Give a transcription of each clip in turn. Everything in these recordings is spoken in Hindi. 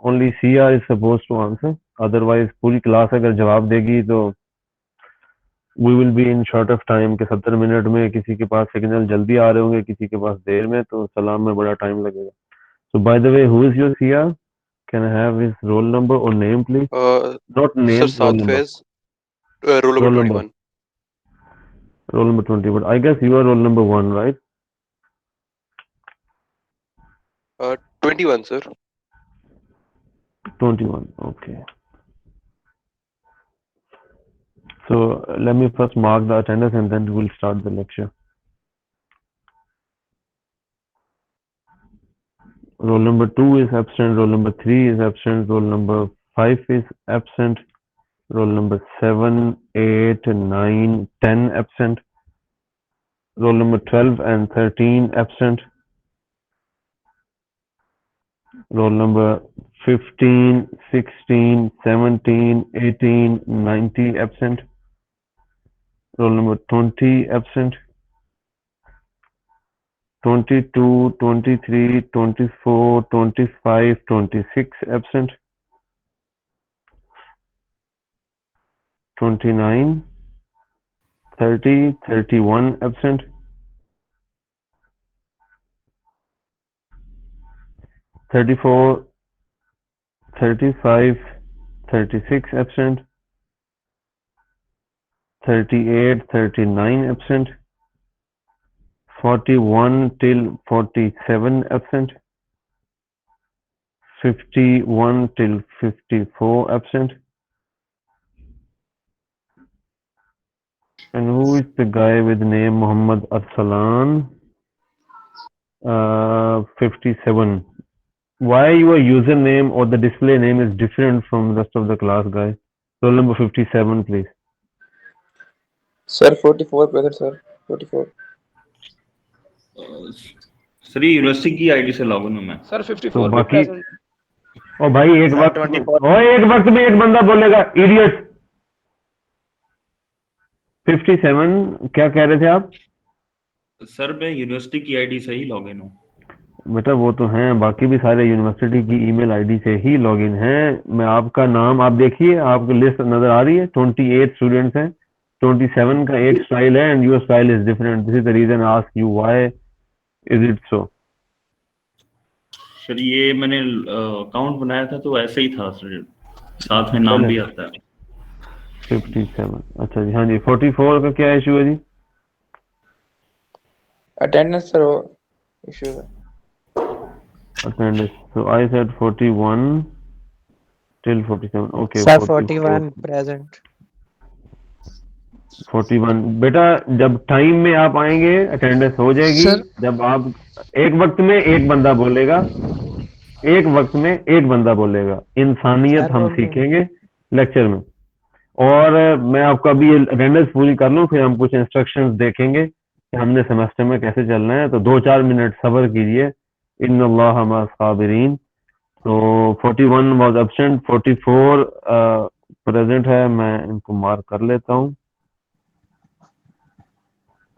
only Sia is supposed to answer. Otherwise पूरी क्लास अगर जवाब देगी तो we will be in short of time के 70 मिनट में किसी के पास सिग्नल जल्दी आ रहे होंगे, किसी के पास देर में, तो सलाम में बड़ा टाइम लगेगा. So by the way, who is your Sia? Can I have his roll number or name, please? Not Sir, name, roll Saad number. Faiz, roll number Roll number. 21. Roll number 20. But I guess you are roll number 1, right? 21, sir. 21. Okay. So let me first mark the attendance and then we'll start the lecture. Roll number 2 is absent. Roll number 3 is absent. Roll number 5 is absent. Roll number 7, 8, 9, 10 absent. Roll number 12 and 13 absent. Roll number 15, 16, 17, 18, 19 absent. Roll number 20 absent. 22, 23, 24, 25, 26 absent. 29, 30, 31 absent. 34, 35, 36 absent. 38, 39 absent. 41 till 47 absent. 51 till 54 absent. And who is the guy with the name Muhammad Arsalan? 57. Why your username or the display name is different from the rest of the class, guys? Roll number 57, please. Sir, 44 brother, sir. 44. Sir university की आईडी से लॉगिन हूं मैं. सर 54 तो पे बाकी present. ओ भाई एक वक्त में एक बंदा बोलेगा इडियट. 57 क्या कह रहे थे आप? सर मैं यूनिवर्सिटी की आईडी से ही लॉगिन हूं. बेटा वो तो हैं, बाकी भी सारे यूनिवर्सिटी की ईमेल आईडी से ही लॉगिन हैं. मैं आपका नाम आप देखिए, आपको लिस्ट नजर आ रही है. 28 स्टूडेंट्स हैं. 27 का एक स्टाइल है and your style is different. This is the reason ask you why is it so. Sir ये मैंने अकाउंट बनाया था तो ऐसे ही था सर, साथ में नाम भी आता है. 57. अच्छा जी, हाँ जी. 44 का क्या इशू है जी? Attendance sir issue है. Attendance. So I said 41 till 47. Okay. Sir 41 present. 41. बेटा जब टाइम में आप आएंगे अटेंडेंस हो जाएगी. जब आप एक वक्त में एक बंदा बोलेगा, एक वक्त में एक बंदा बोलेगा. इंसानियत हम सीखेंगे लेक्चर में. और मैं आपको अभी ये अटेंडेंस पूरी कर लूँ, फिर हम कुछ इंस्ट्रक्शंस देखेंगे कि हमने सेमेस्टर में कैसे चलना है. तो 2-4 मिनट सब्र कीजिए. इन्नल्लाह मअस साबिरीन. तो 41 वाज एब्सेंट. 44 प्रेजेंट है. मैं इनको मार्क कर लेता हूँ.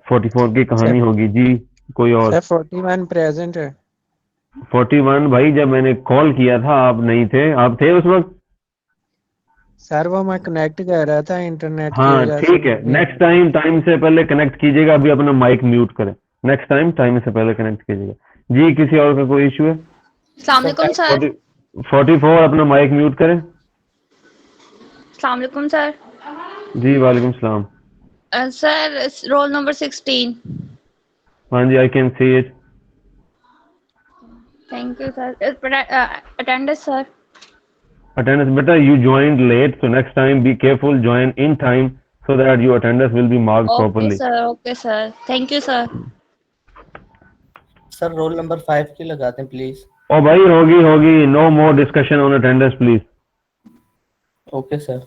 44 की कहानी होगी जी. कोई और? सर 41 प्रेजेंट है. 41 भाई जब मैंने कॉल किया था आप नहीं थे. आप थे उस वक्त? सर वो मैं कनेक्ट कर रहा था इंटरनेट की हाँ वजह से. ठीक है. नेक्स्ट टाइम टाइम से पहले कनेक्ट कीजिएगा. अभी अपना माइक म्यूट करें. नेक्स्ट टाइम टाइम से पहले कनेक्ट कीजिएगा जी. किसी और का कोई इशू है? अस्सलाम वालेकुम सर. 44 अपना माइक म्यूट करें. अस्सलाम वालेकुम सर. जी वालेकुम सलाम. Sir roll number 16. हाँ जी, I can see it. Thank you sir. Attendance sir. Attendance, बेटा you joined late, so next time be careful, join in time so that your attendance will be marked properly. Okay sir. Thank you sir. Sir roll number 5 की लगाते हैं प्लीज. ओ भाई होगी. No more discussion on attendance please. Okay sir.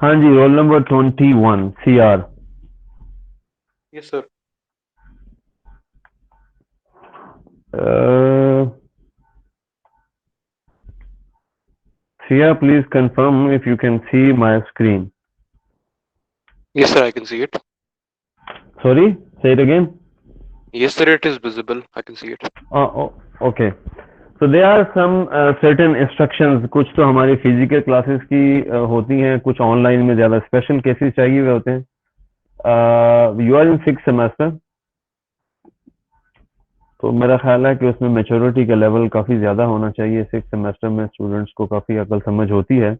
हाँ हाँ जी, roll number 21 CR। Yes, sir. CR, please confirm if you can see my screen. Yes, sir, I can see it. Sorry, say it again. Yes, sir, it is visible. I can see it. Okay. So there are some certain instructions, कुछ तो हमारी फिजिकल क्लासेस की होती हैं, कुछ ऑनलाइन में ज़्यादा स्पेशल केसेस चाहिए हुए होते हैं। You are in 6th semester, तो मेरा ख्याल है कि उसमें मैच्योरिटी का लेवल काफ़ी ज़्यादा होना चाहिए। 6th सेमेस्टर में स्टूडेंट्स को काफ़ी अकल समझ होती है।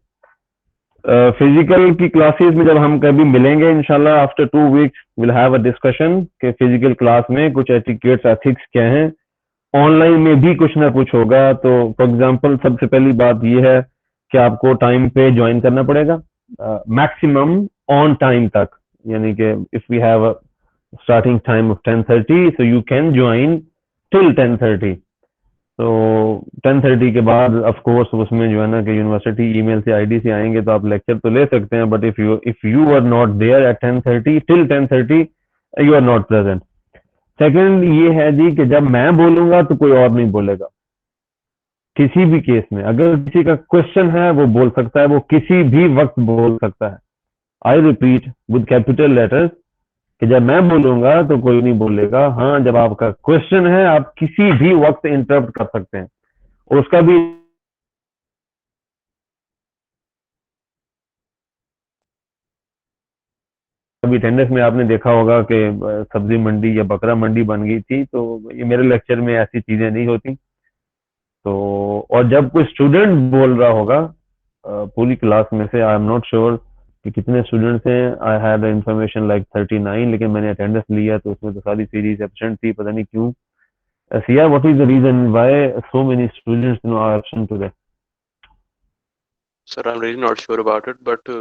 फिजिकल की क्लासेस में जब हम कभी मिलेंगे इंशाल्लाह after 2 weeks will have a discussion कि फिजिकल क्लास में कुछ एटिकेट्स एथिक्स क्या हैं। ऑनलाइन में भी कुछ ना कुछ होगा। तो फॉर एग्जांपल सबसे पहली बात ये है कि आपको टाइम पे ज्वाइन करना पड़ेगा, मैक्सिमम ऑन टाइम तक, यानी कि if we have a starting time of 10:30 so you can join till 10:30। तो 10:30 के बाद ऑफ कोर्स उसमें जो है ना कि यूनिवर्सिटी ईमेल से आईडी से आएंगे तो आप लेक्चर तो ले सकते हैं, but if you are not there at 10:30 till 10:30 you are not present. Second ये है जी कि जब मैं बोलूंगा तो कोई और नहीं बोलेगा। किसी भी केस में अगर किसी का क्वेश्चन है वो बोल सकता है, वो किसी भी वक्त बोल सकता है। I repeat with capital letters कि जब मैं बोलूंगा तो कोई नहीं बोलेगा। हाँ, जब आपका क्वेश्चन है आप किसी भी वक्त इंटरप्ट कर सकते हैं, और उसका भी अभी अटेंडेंस में आपने देखा होगा कि सब्जी मंडी या बकरा मंडी बन गई थी। तो ये मेरे लेक्चर में ऐसी चीजें नहीं होती। तो और जब कोई स्टूडेंट बोल रहा होगा पूरी क्लास में से, आई एम नॉट श्योर कि कितने स्टूडेंट्स हैं, आई हैड इन्फॉर्मेशन लाइक 39, लेकिन मैंने अटेंडेंस लिया तो उसमें तो सारी सीरीज एब्सेंट थी, पता नहीं क्यों। Siya, what is the reason why so many students are absent today? Sir, I'm really not sure about it, but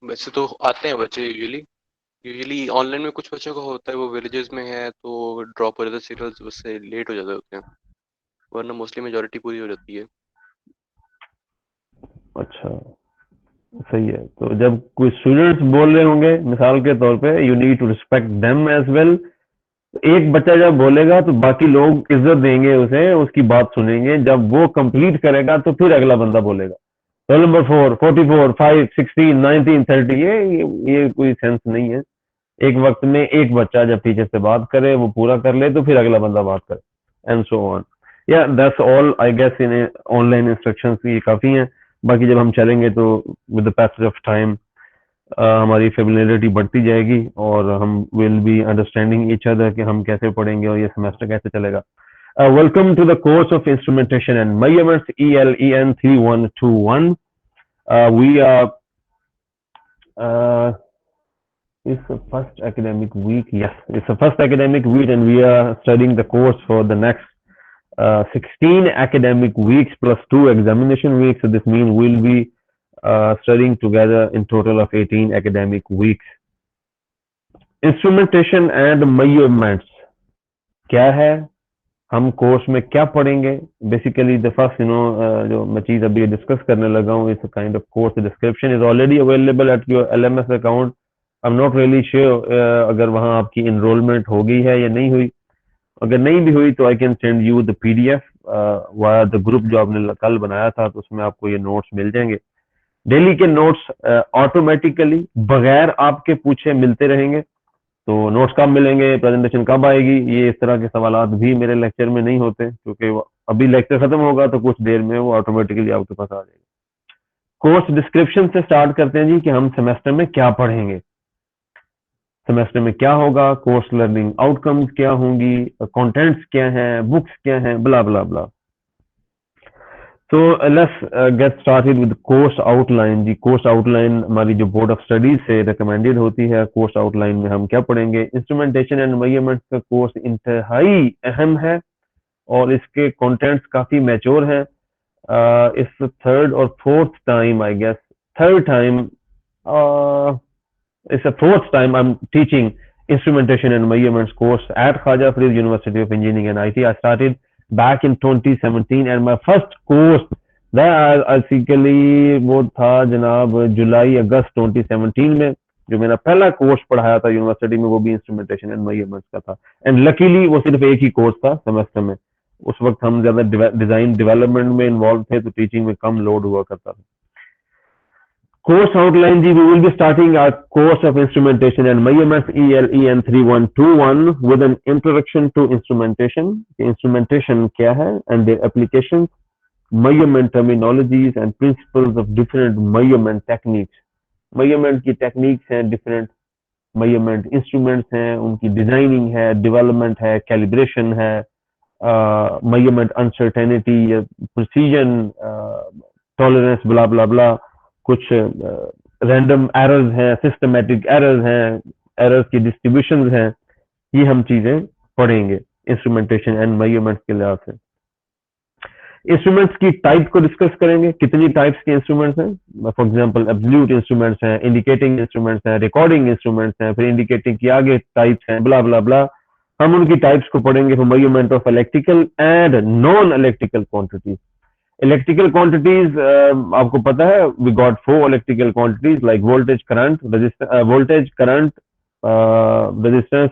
वैसे तो आते हैं बच्चे यूजुअली ऑनलाइन में। कुछ बच्चों को होता है वो विलेजेस में है तो ड्रॉप हो जाता है, सीरियल्स उससे लेट हो जाते होते हैं, वरना मोस्टली मेजॉरिटी पूरी हो जाती है। अच्छा, सही है। तो जब कोई स्टूडेंट्स बोल रहे होंगे मिसाल के तौर पे, you need to respect them as well. एक बच्चा जब बोलेगा तो बाकी लोग इज्जत देंगे उसे, उसकी बात सुनेंगे। जब वो कंप्लीट करेगा तो फिर अगला बंदा बोलेगा। रोल नंबर 4, 44, 5, 16, 19, 30, ये कोई सेंस नहीं है। एक वक्त में एक बच्चा जब टीचर से बात करे, वो पूरा कर ले, तो फिर अगला बंदा बात करे, एंड सो ऑन। या that's all I guess in online instructions, ये काफी हैं। बाकी जब हम चलेंगे तो with the passage of time हमारी फेमिलियरिटी बढ़ती जाएगी और हम will be understanding each other कि हम कैसे पढ़ेंगे और ये सेमेस्टर कैसे चलेगा। Welcome to the course of instrumentation and measurements ELEN 3121। we are it's the first academic week. Yes, it's the first academic week and we are studying the course for the next 16 academic weeks plus 2 examination weeks. So this means we'll be studying together in total of 18 academic weeks. Instrumentation and measurements क्या है, हम कोर्स में क्या पढ़ेंगे? बेसिकली द फर्स्ट जो मैं चीज अभी डिस्कस करने लगा हूँ, it's kind of course description is already available at your LMS account. I am not really sure अगर वहाँ आपकी इनरोलमेंट हो गई है या नहीं हुई। अगर नहीं भी हुई तो I can send you the PDF via the group जो आपने कल बनाया था, तो उसमें आपको ये नोट्स मिल जाएंगे। डेली के नोट्स ऑटोमेटिकली बगैर आपके पूछे मिलते रहेंगे। तो नोट्स कब मिलेंगे, प्रेजेंटेशन कब आएगी, ये इस तरह के सवालात भी मेरे लेक्चर में नहीं होते, क्योंकि अभी लेक्चर खत्म होगा तो कुछ देर में वो ऑटोमेटिकली आपके पास आ जाएगा। कोर्स डिस्क्रिप्शन से स्टार्ट करते हैं जी कि हम सेमेस्टर में क्या पढ़ेंगे, सेमेस्टर में क्या होगा, कोर्स लर्निंग आउटकम्स क्या होंगी, कंटेंट्स क्या हैं, बुक्स क्या हैं, blah blah blah. So let's get started with course outline। जी कोर्स आउटलाइन हमारी जो बोर्ड ऑफ स्टडीज से रिकमेंडेड होती है, कोर्स आउटलाइन में हम क्या पढ़ेंगे। इंस्ट्रूमेंटेशन एंड मेजरमेंट्स का कोर्स इंतहाई अहम है और इसके कंटेंट्स काफी मैच्योर हैं। इस थर्ड और fourth time, I guess third time, it's a fourth time I am teaching instrumentation and measurements course at Khwaja Farid university of engineering and IT। I started back in 2017 and my first course basically वो था जनाब जुलाई अगस्त 2017 में, जो मेरा पहला कोर्स पढ़ाया था यूनिवर्सिटी में, वो भी इंस्ट्रूमेंटेशन एंड मेजरमेंट्स का था। एंड लकीली वो सिर्फ एक ही कोर्स था सेमेस्टर में। उस वक्त हम ज्यादा डिजाइन डेवलपमेंट में इन्वॉल्व थे, तो टीचिंग में कम लोड हुआ करता था। Course outline ji, we will be starting our course of instrumentation and measurements ELEN 3121 with an introduction to instrumentation. Instrumentation क्या है and their applications, measurement terminologies and principles of different measurement techniques. measurement की techniques हैं, different measurement instruments हैं, उनकी designing है, development है, calibration है, measurement uncertainty, precision, tolerance, blah blah blah, कुछ रैंडम एरर्स हैं, सिस्टमेटिक एरर्स हैं, एरर्स की डिस्ट्रीब्यूशंस हैं, ये हम चीजें पढ़ेंगे इंस्ट्रूमेंटेशन एंड मेजरमेंट्स के लिहाज से। इंस्ट्रूमेंट्स की टाइप को डिस्कस करेंगे, कितनी टाइप्स के इंस्ट्रूमेंट्स हैं। फॉर एग्जांपल एब्सोल्यूट इंस्ट्रूमेंट्स हैं, इंडिकेटिंग इंस्ट्रूमेंट्स हैं, रिकॉर्डिंग इंस्ट्रूमेंट्स हैं, फिर इंडिकेटिंग की आगे टाइप्स हैं, ब्ला ब्ला ब्ला। हम उनकी टाइप्स को पढ़ेंगे for measurement of electrical and non electrical quantities. Electrical quantities आपको पता है, we got 4 electrical quantities like voltage, current, resistance.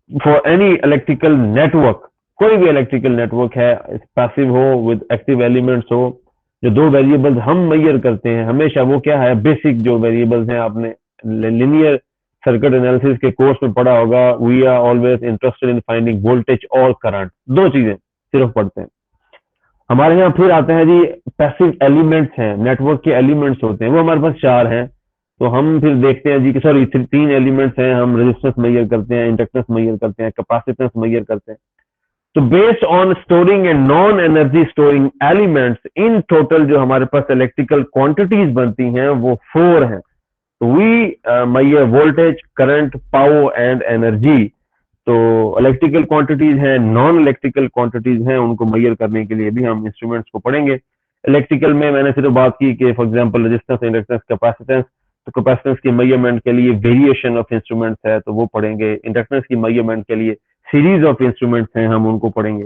For any electrical network, कोई भी इलेक्ट्रिकल नेटवर्क है, पैसिव हो विद एक्टिव एलिमेंट्स हो, जो दो वेरिएबल्स हम मेजर करते हैं हमेशा, वो क्या है, बेसिक जो वेरिएबल्स हैं, आपने लिनियर सर्किट एनालिसिस के कोर्स में पढ़ा होगा। We are always interested in finding voltage और करंट, दो चीजें सिर्फ पढ़ते हैं। हमारे यहाँ फिर आते हैं जी पैसिव एलिमेंट्स हैं, नेटवर्क के एलिमेंट्स होते हैं, वो हमारे पास 4 हैं। तो हम फिर देखते हैं जी कि सॉरी 3 एलिमेंट्स हैं, हम रेजिस्टेंस मेजर करते हैं, इंडक्टेंस मेजर करते हैं, कैपेसिटेंस मेजर करते हैं। तो based on storing and non energy storing elements, in total जो हमारे पास इलेक्ट्रिकल क्वांटिटीज बनती हैं वो 4 हैं। तो we measure voltage, current, power and energy. तो इलेक्ट्रिकल क्वांटिटीज हैं, नॉन इलेक्ट्रिकल क्वांटिटीज हैं, उनको मेजर करने के लिए भी हम इंस्ट्रूमेंट्स को पढ़ेंगे। इलेक्ट्रिकल में मैंने सिर्फ बात की कि for example resistance, inductance, capacitance. तो कैपेसिटेंस की मेजरमेंट के लिए वेरिएशन ऑफ इंस्ट्रूमेंट्स है, तो वो पढ़ेंगे। इंडक्टेंस की मेजरमेंट के लिए सीरीज ऑफ इंस्ट्रूमेंट्स हैं, हम उनको पढ़ेंगे।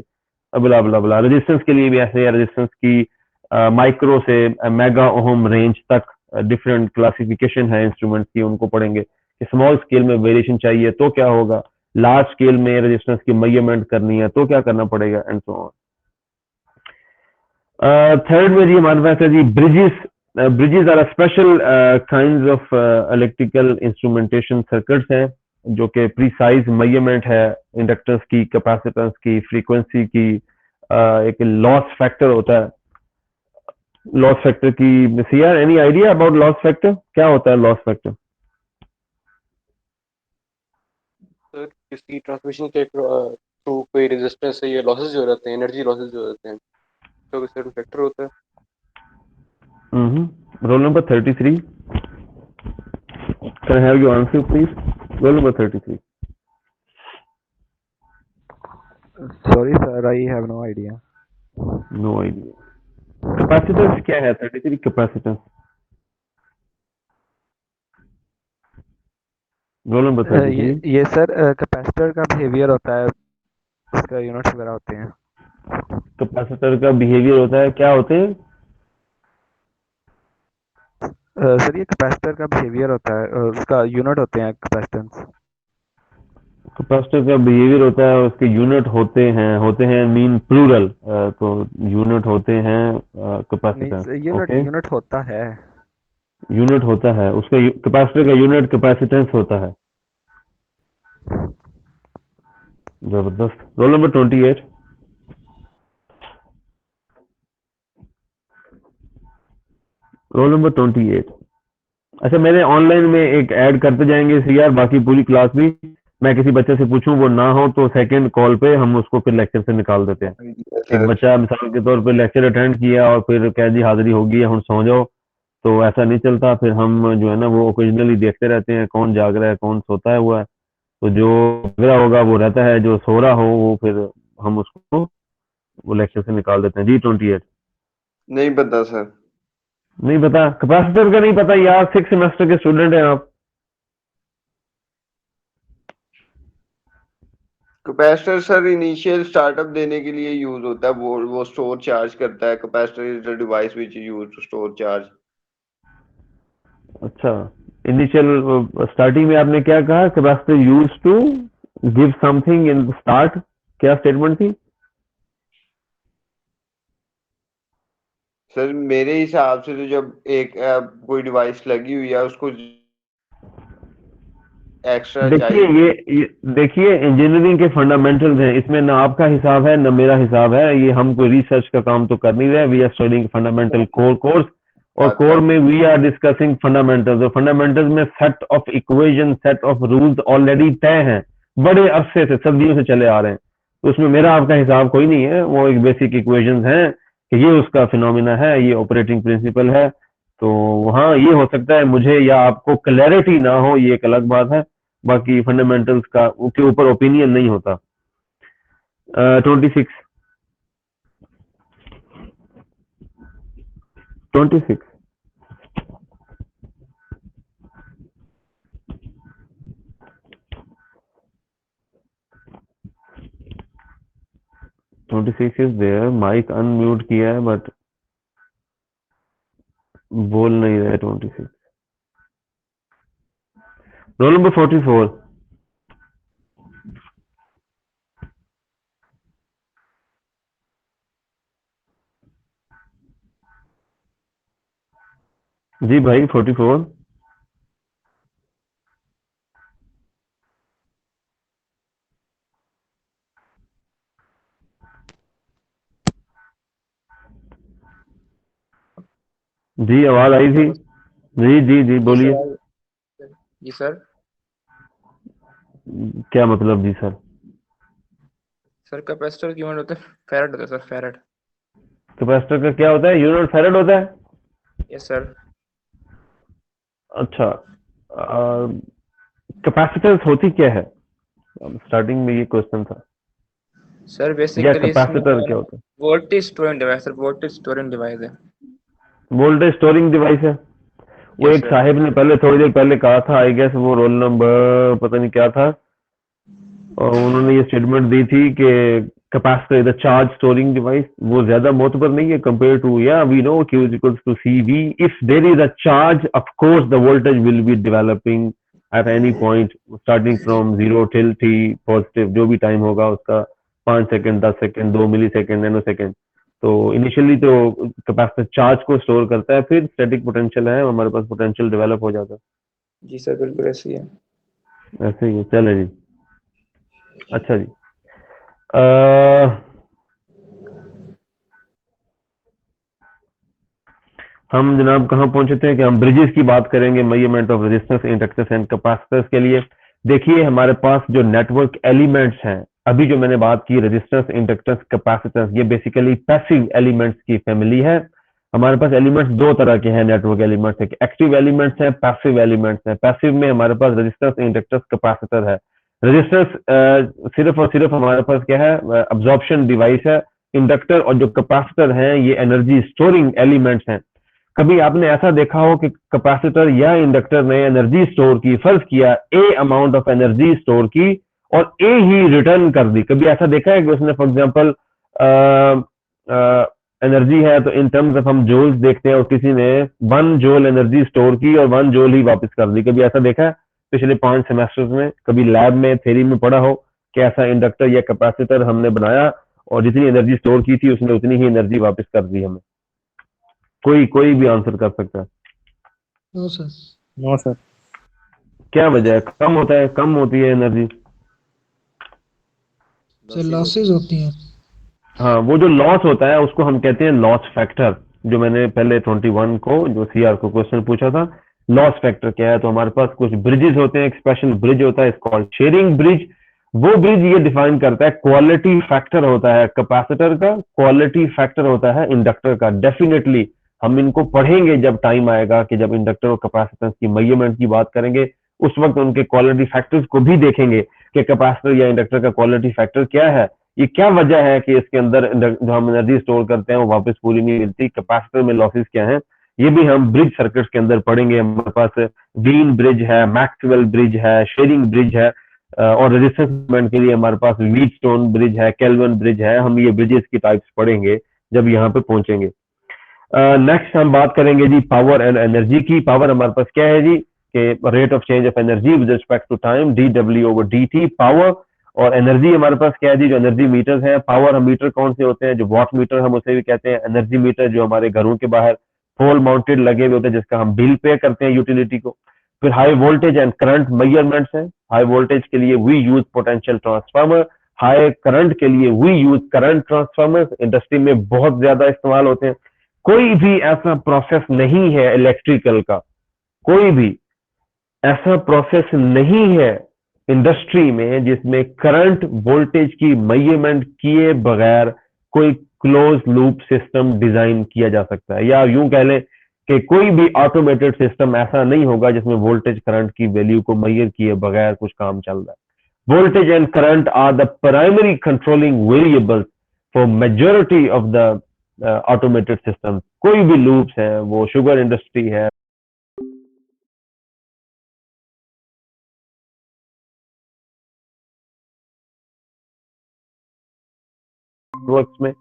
ब्ला ब्ला ब्ला। रेजिस्टेंस के लिए भी ऐसे है, रेजिस्टेंस की माइक्रो से मेगा ओम रेंज तक डिफरेंट क्लासिफिकेशन है इंस्ट्रूमेंट्स की, उनको पढ़ेंगे। कि स्मॉल स्केल में वेरिएशन चाहिए तो क्या होगा, लार्ज स्केल में रेजिस्टेंस की मेजरमेंट करनी है तो क्या करना पड़ेगा, एंड सो ऑन। थर्ड में जी हमारे पास है जी bridges. Bridges are special kinds of electrical instrumentation circuits हैं, जो कि प्रीसाइज मेजरमेंट है इंडक्टेंस की, कैपेसिटेंस की, फ्रीक्वेंसी की। एक लॉस फैक्टर होता है, लॉस फैक्टर की CR any idea about loss factor, क्या होता है लॉस फैक्टर? सर किसी ट्रांसमिशन के थ्रू कोई रेजिस्टेंस से ये लॉसेस जो रहते हैं, एनर्जी लॉसेस जो रहते हैं, तो सर्टेन फैक्टर होता है। Roll number 33, can I have your answer please? Roll number 33। Sorry sir, I have no idea. No idea. Capacitance क्या है 33? Capacitance, roll number 33। ये सर कैपेसिटर का बिहेवियर होता है, इसका यूनिट्स वगैरह होते हैं। कैपेसिटर का बिहेवियर होता है, क्या होते हैं? सर ये कैपेसिटर का बिहेवियर होता है, उसका यूनिट होते हैं कैपेसिटेंस। कैपेसिटर का बिहेवियर होता है, उसके यूनिट होते हैं मीन प्लूरल, तो यूनिट होते हैं कैपेसिटेंस। यूनिट होता है, यूनिट होता है उसका, कैपेसिटर का यूनिट कैपेसिटेंस होता है। जबरदस्त। Roll number 28। Roll number 28। अच्छा, मेरे ऑनलाइन में एक ऐड करते जाएंगे सीआर, बाकी पूरी क्लास भी। मैं किसी बच्चे से पूछूं वो ना हो तो सेकंड कॉल पे हम उसको फिर लेक्चर से निकाल देते हैं। एक बच्चा मिसाल के तौर पे लेक्चर अटेंड किया और फिर कह जी हाजिरी होगी है, हम सो जाओ, तो ऐसा नहीं चलता। फिर हम जो है ना वो ओकेजनली देखते रहते हैं कौन जाग रहा है, कौन सोता हुआ है। तो जो जाग रहा होगा वो रहता है, जो सो रहा हो वो फिर हम उसको वो लेक्चर से निकाल देते हैं। जी 28। नहीं पता सर। नहीं पता? कैपेसिटर का नहीं पता यार, 6 सेमेस्टर के स्टूडेंट हैं आप। कैपेसिटर सर इनिशियल स्टार्टअप देने के लिए यूज होता है, वो स्टोर चार्ज करता है। Capacitor is the device which is used to store charge. अच्छा, इनिशियल स्टार्टिंग में आपने क्या कहा? Capacitor use to give something in start, क्या स्टेटमेंट थी? सर मेरे हिसाब से तो जब एक कोई डिवाइस लगी हुई है उसको एक्स्ट्रा देखिए चाहिए। ये देखिए इंजीनियरिंग के फंडामेंटल्स हैं, इसमें ना आपका हिसाब है ना मेरा हिसाब है। ये हम कोई रिसर्च का काम तो कर नहीं रहे। We are studying fundamental core course, और कोर में वी आर डिस्कसिंग फंडामेंटल्स। और फंडामेंटल्स में set of equation, set of rules already तय हैं, बड़े अरसे से, सदियों से चले आ रहे हैं। तो उसमें मेरा आपका हिसाब कोई नहीं है। वो एक बेसिक इक्वेशंस हैं कि ये उसका फिनोमिना है, ये ऑपरेटिंग प्रिंसिपल है। तो हाँ, ये हो सकता है मुझे या आपको क्लैरिटी ना हो, ये एक अलग बात है। बाकी फंडामेंटल्स का के ऊपर ओपिनियन नहीं होता। 26 26 26 इज देयर। माइक अनम्यूट किया है बट बोल नहीं रहे। 26 रोल नंबर 44। जी भाई 44। जी आवाज आई थी। जी जी जी बोलिए। जी सर। क्या मतलब जी सर? सर कैपेसिटर की यूनिट होता है फैराड होता है सर, फैराड। कैपेसिटर का क्या होता है? यूनिट फैराड होता है। Yes sir. अच्छा, कैपेसिटेंस होती क्या है? स्टार्टिंग में ये क्वेश्चन था। सर या बेसिकली कैपेसिटर क्या होता है? Voltage storing device, sir voltage storing device है। वोल्टेज स्टोरिंग डिवाइस है। वो यस एक सर। साहिब ने पहले थोड़ी देर पहले कहा था, आई गेस वो रोल नंबर पता नहीं क्या था, और उन्होंने ये स्टेटमेंट दी थी कि capacitor is a charge storing device. वो ज्यादा मोतबर नहीं है कंपेयर टू, या we know Q is equals to CV। If there is a charge, of course the voltage will be developing at any point, starting from 0 till T positive, जो भी टाइम होगा उसका, 5 second, 10 second, 2 millisecond, nanosecond. तो इनिशियली तो कैपेसिटर चार्ज को स्टोर करता है, फिर स्टैटिक पोटेंशियल है, हमारे पास पोटेंशियल डेवलप हो जाता है। जी सर बिल्कुल ऐसे ही है। ऐसे ही है। चले जी। अच्छा जी, हम जनाब कहाँ पहुंचे थे कि हम ब्रिजेस की बात करेंगे, measurement of resistance, inductance and capacitors के लिए। देखिए हमारे पास जो नेटवर्क एलिमेंट्स हैं, अभी जो मैंने बात की रेजिस्टेंस, इंडक्टेंस, कैपेसिटेंस, ये बेसिकली पैसिव एलिमेंट्स की फैमिली है। हमारे पास एलिमेंट्स दो तरह के हैं नेटवर्क एलिमेंट्स, एक एक्टिव एलिमेंट्स हैं, पैसिव एलिमेंट्स हैं। पैसिव में हमारे पास रेजिस्टेंस, इंडक्टेंस, कैपेसिटर है। रेजिस्टेंस सिर्फ और सिर्फ हमारे पास क्या है? अब्जॉर्प्शन डिवाइस है। इंडक्टर और जो कैपेसिटर हैं ये एनर्जी स्टोरिंग एलिमेंट्स हैं। कभी आपने ऐसा देखा हो कि कैपेसिटर या इंडक्टर ने एनर्जी स्टोर की, फर्ज किया ए अमाउंट ऑफ एनर्जी स्टोर की और ए ही रिटर्न कर दी? कभी ऐसा देखा है कि उसने फॉर एग्जांपल एनर्जी है तो इन टर्म्स ऑफ हम जूल्स देखते हैं, और किसी ने 1 जूल एनर्जी स्टोर की और 1 जूल ही वापस कर दी? कभी ऐसा देखा है पिछले 5 सेमेस्टर्स में? कभी लैब में थ्योरी में पढ़ा हो कि ऐसा इंडक्टर या कैपेसिटर हमने बनाया और जितनी एनर्जी स्टोर की थी उसने उतनी ही एनर्जी वापस कर दी हमें? कोई भी आंसर कर सकता है। No sir. No sir. क्या वजह है? कम होता है, कम होती है एनर्जी? सर लॉसेस होती हैं। हाँ, वो जो लॉस होता है उसको हम कहते हैं लॉस फैक्टर। जो मैंने पहले 21 को जो CR को क्वेश्चन पूछा था, लॉस फैक्टर क्या है? तो हमारे पास कुछ ब्रिजेस होते हैं, एक स्पेशल ब्रिज होता है कॉल्ड शेयरिंग ब्रिज। वो ब्रिज ये डिफाइन करता है, क्वालिटी फैक्टर होता है कैपेसिटर का, क्वालिटी फैक्टर होता है इंडक्टर का। डेफिनेटली हम इनको पढ़ेंगे जब टाइम आएगा कि जब इंडक्टर और कैपेसिटेंस की मेजरमेंट की बात करेंगे, उस वक्त उनके क्वालिटी फैक्टर्स को भी देखेंगे कि कैपेसिटर या इंडक्टर का क्वालिटी फैक्टर क्या है। ये क्या वजह है कि इसके अंदर जो हम एनर्जी स्टोर करते हैं वो वापस पूरी नहीं मिलती? कैपेसिटर में लॉसेस क्या है? ये भी हम ब्रिज सर्किट्स के अंदर पढ़ेंगे। हमारे पास व्हीन ब्रिज है, मैक्सवेल ब्रिज है, शेयरिंग ब्रिज है। और रेजिस्टेंस मेजरमेंट के लिए हमारे पास व्हीटस्टोन ब्रिज है, केल्विन ब्रिज है। हम ये ब्रिजेस की टाइप्स पढ़ेंगे जब यहाँ पे पहुंचेंगे। नेक्स्ट हम बात करेंगे जी पावर एंड एनर्जी की। पावर हमारे पास क्या है जी कि rate of change of energy with respect to time, dW/dt power. और एनर्जी हमारे पास क्या है जी, जो एनर्जी मीटर्स हैं। पावर मीटर कौन से होते हैं, जो वॉट मीटर हम उसे भी कहते हैं। एनर्जी मीटर जो हमारे घरों के बाहर पोल माउंटेड लगे हुए होते हैं, जिसका हम बिल पे करते हैं यूटिलिटी को। फिर high voltage and current measurements हैं। हाई वोल्टेज के लिए we use potential transformer, high current के लिए we use current transformer. Industry में बहुत ज्यादा इस्तेमाल होते हैं। कोई भी ऐसा प्रोसेस नहीं है इलेक्ट्रिकल का, कोई भी ऐसा प्रोसेस नहीं है इंडस्ट्री में जिसमें करंट वोल्टेज की मेजरमेंट किए बगैर कोई क्लोज लूप सिस्टम डिजाइन किया जा सकता है। या यूं कह लें कि कोई भी ऑटोमेटेड सिस्टम ऐसा नहीं होगा जिसमें वोल्टेज करंट की वैल्यू को मेजर किए बगैर कुछ काम चल रहा है। Voltage and current are the primary controlling variables for majority of the automated system. कोई भी लूप्स है, वो शुगर इंडस्ट्री है, networks में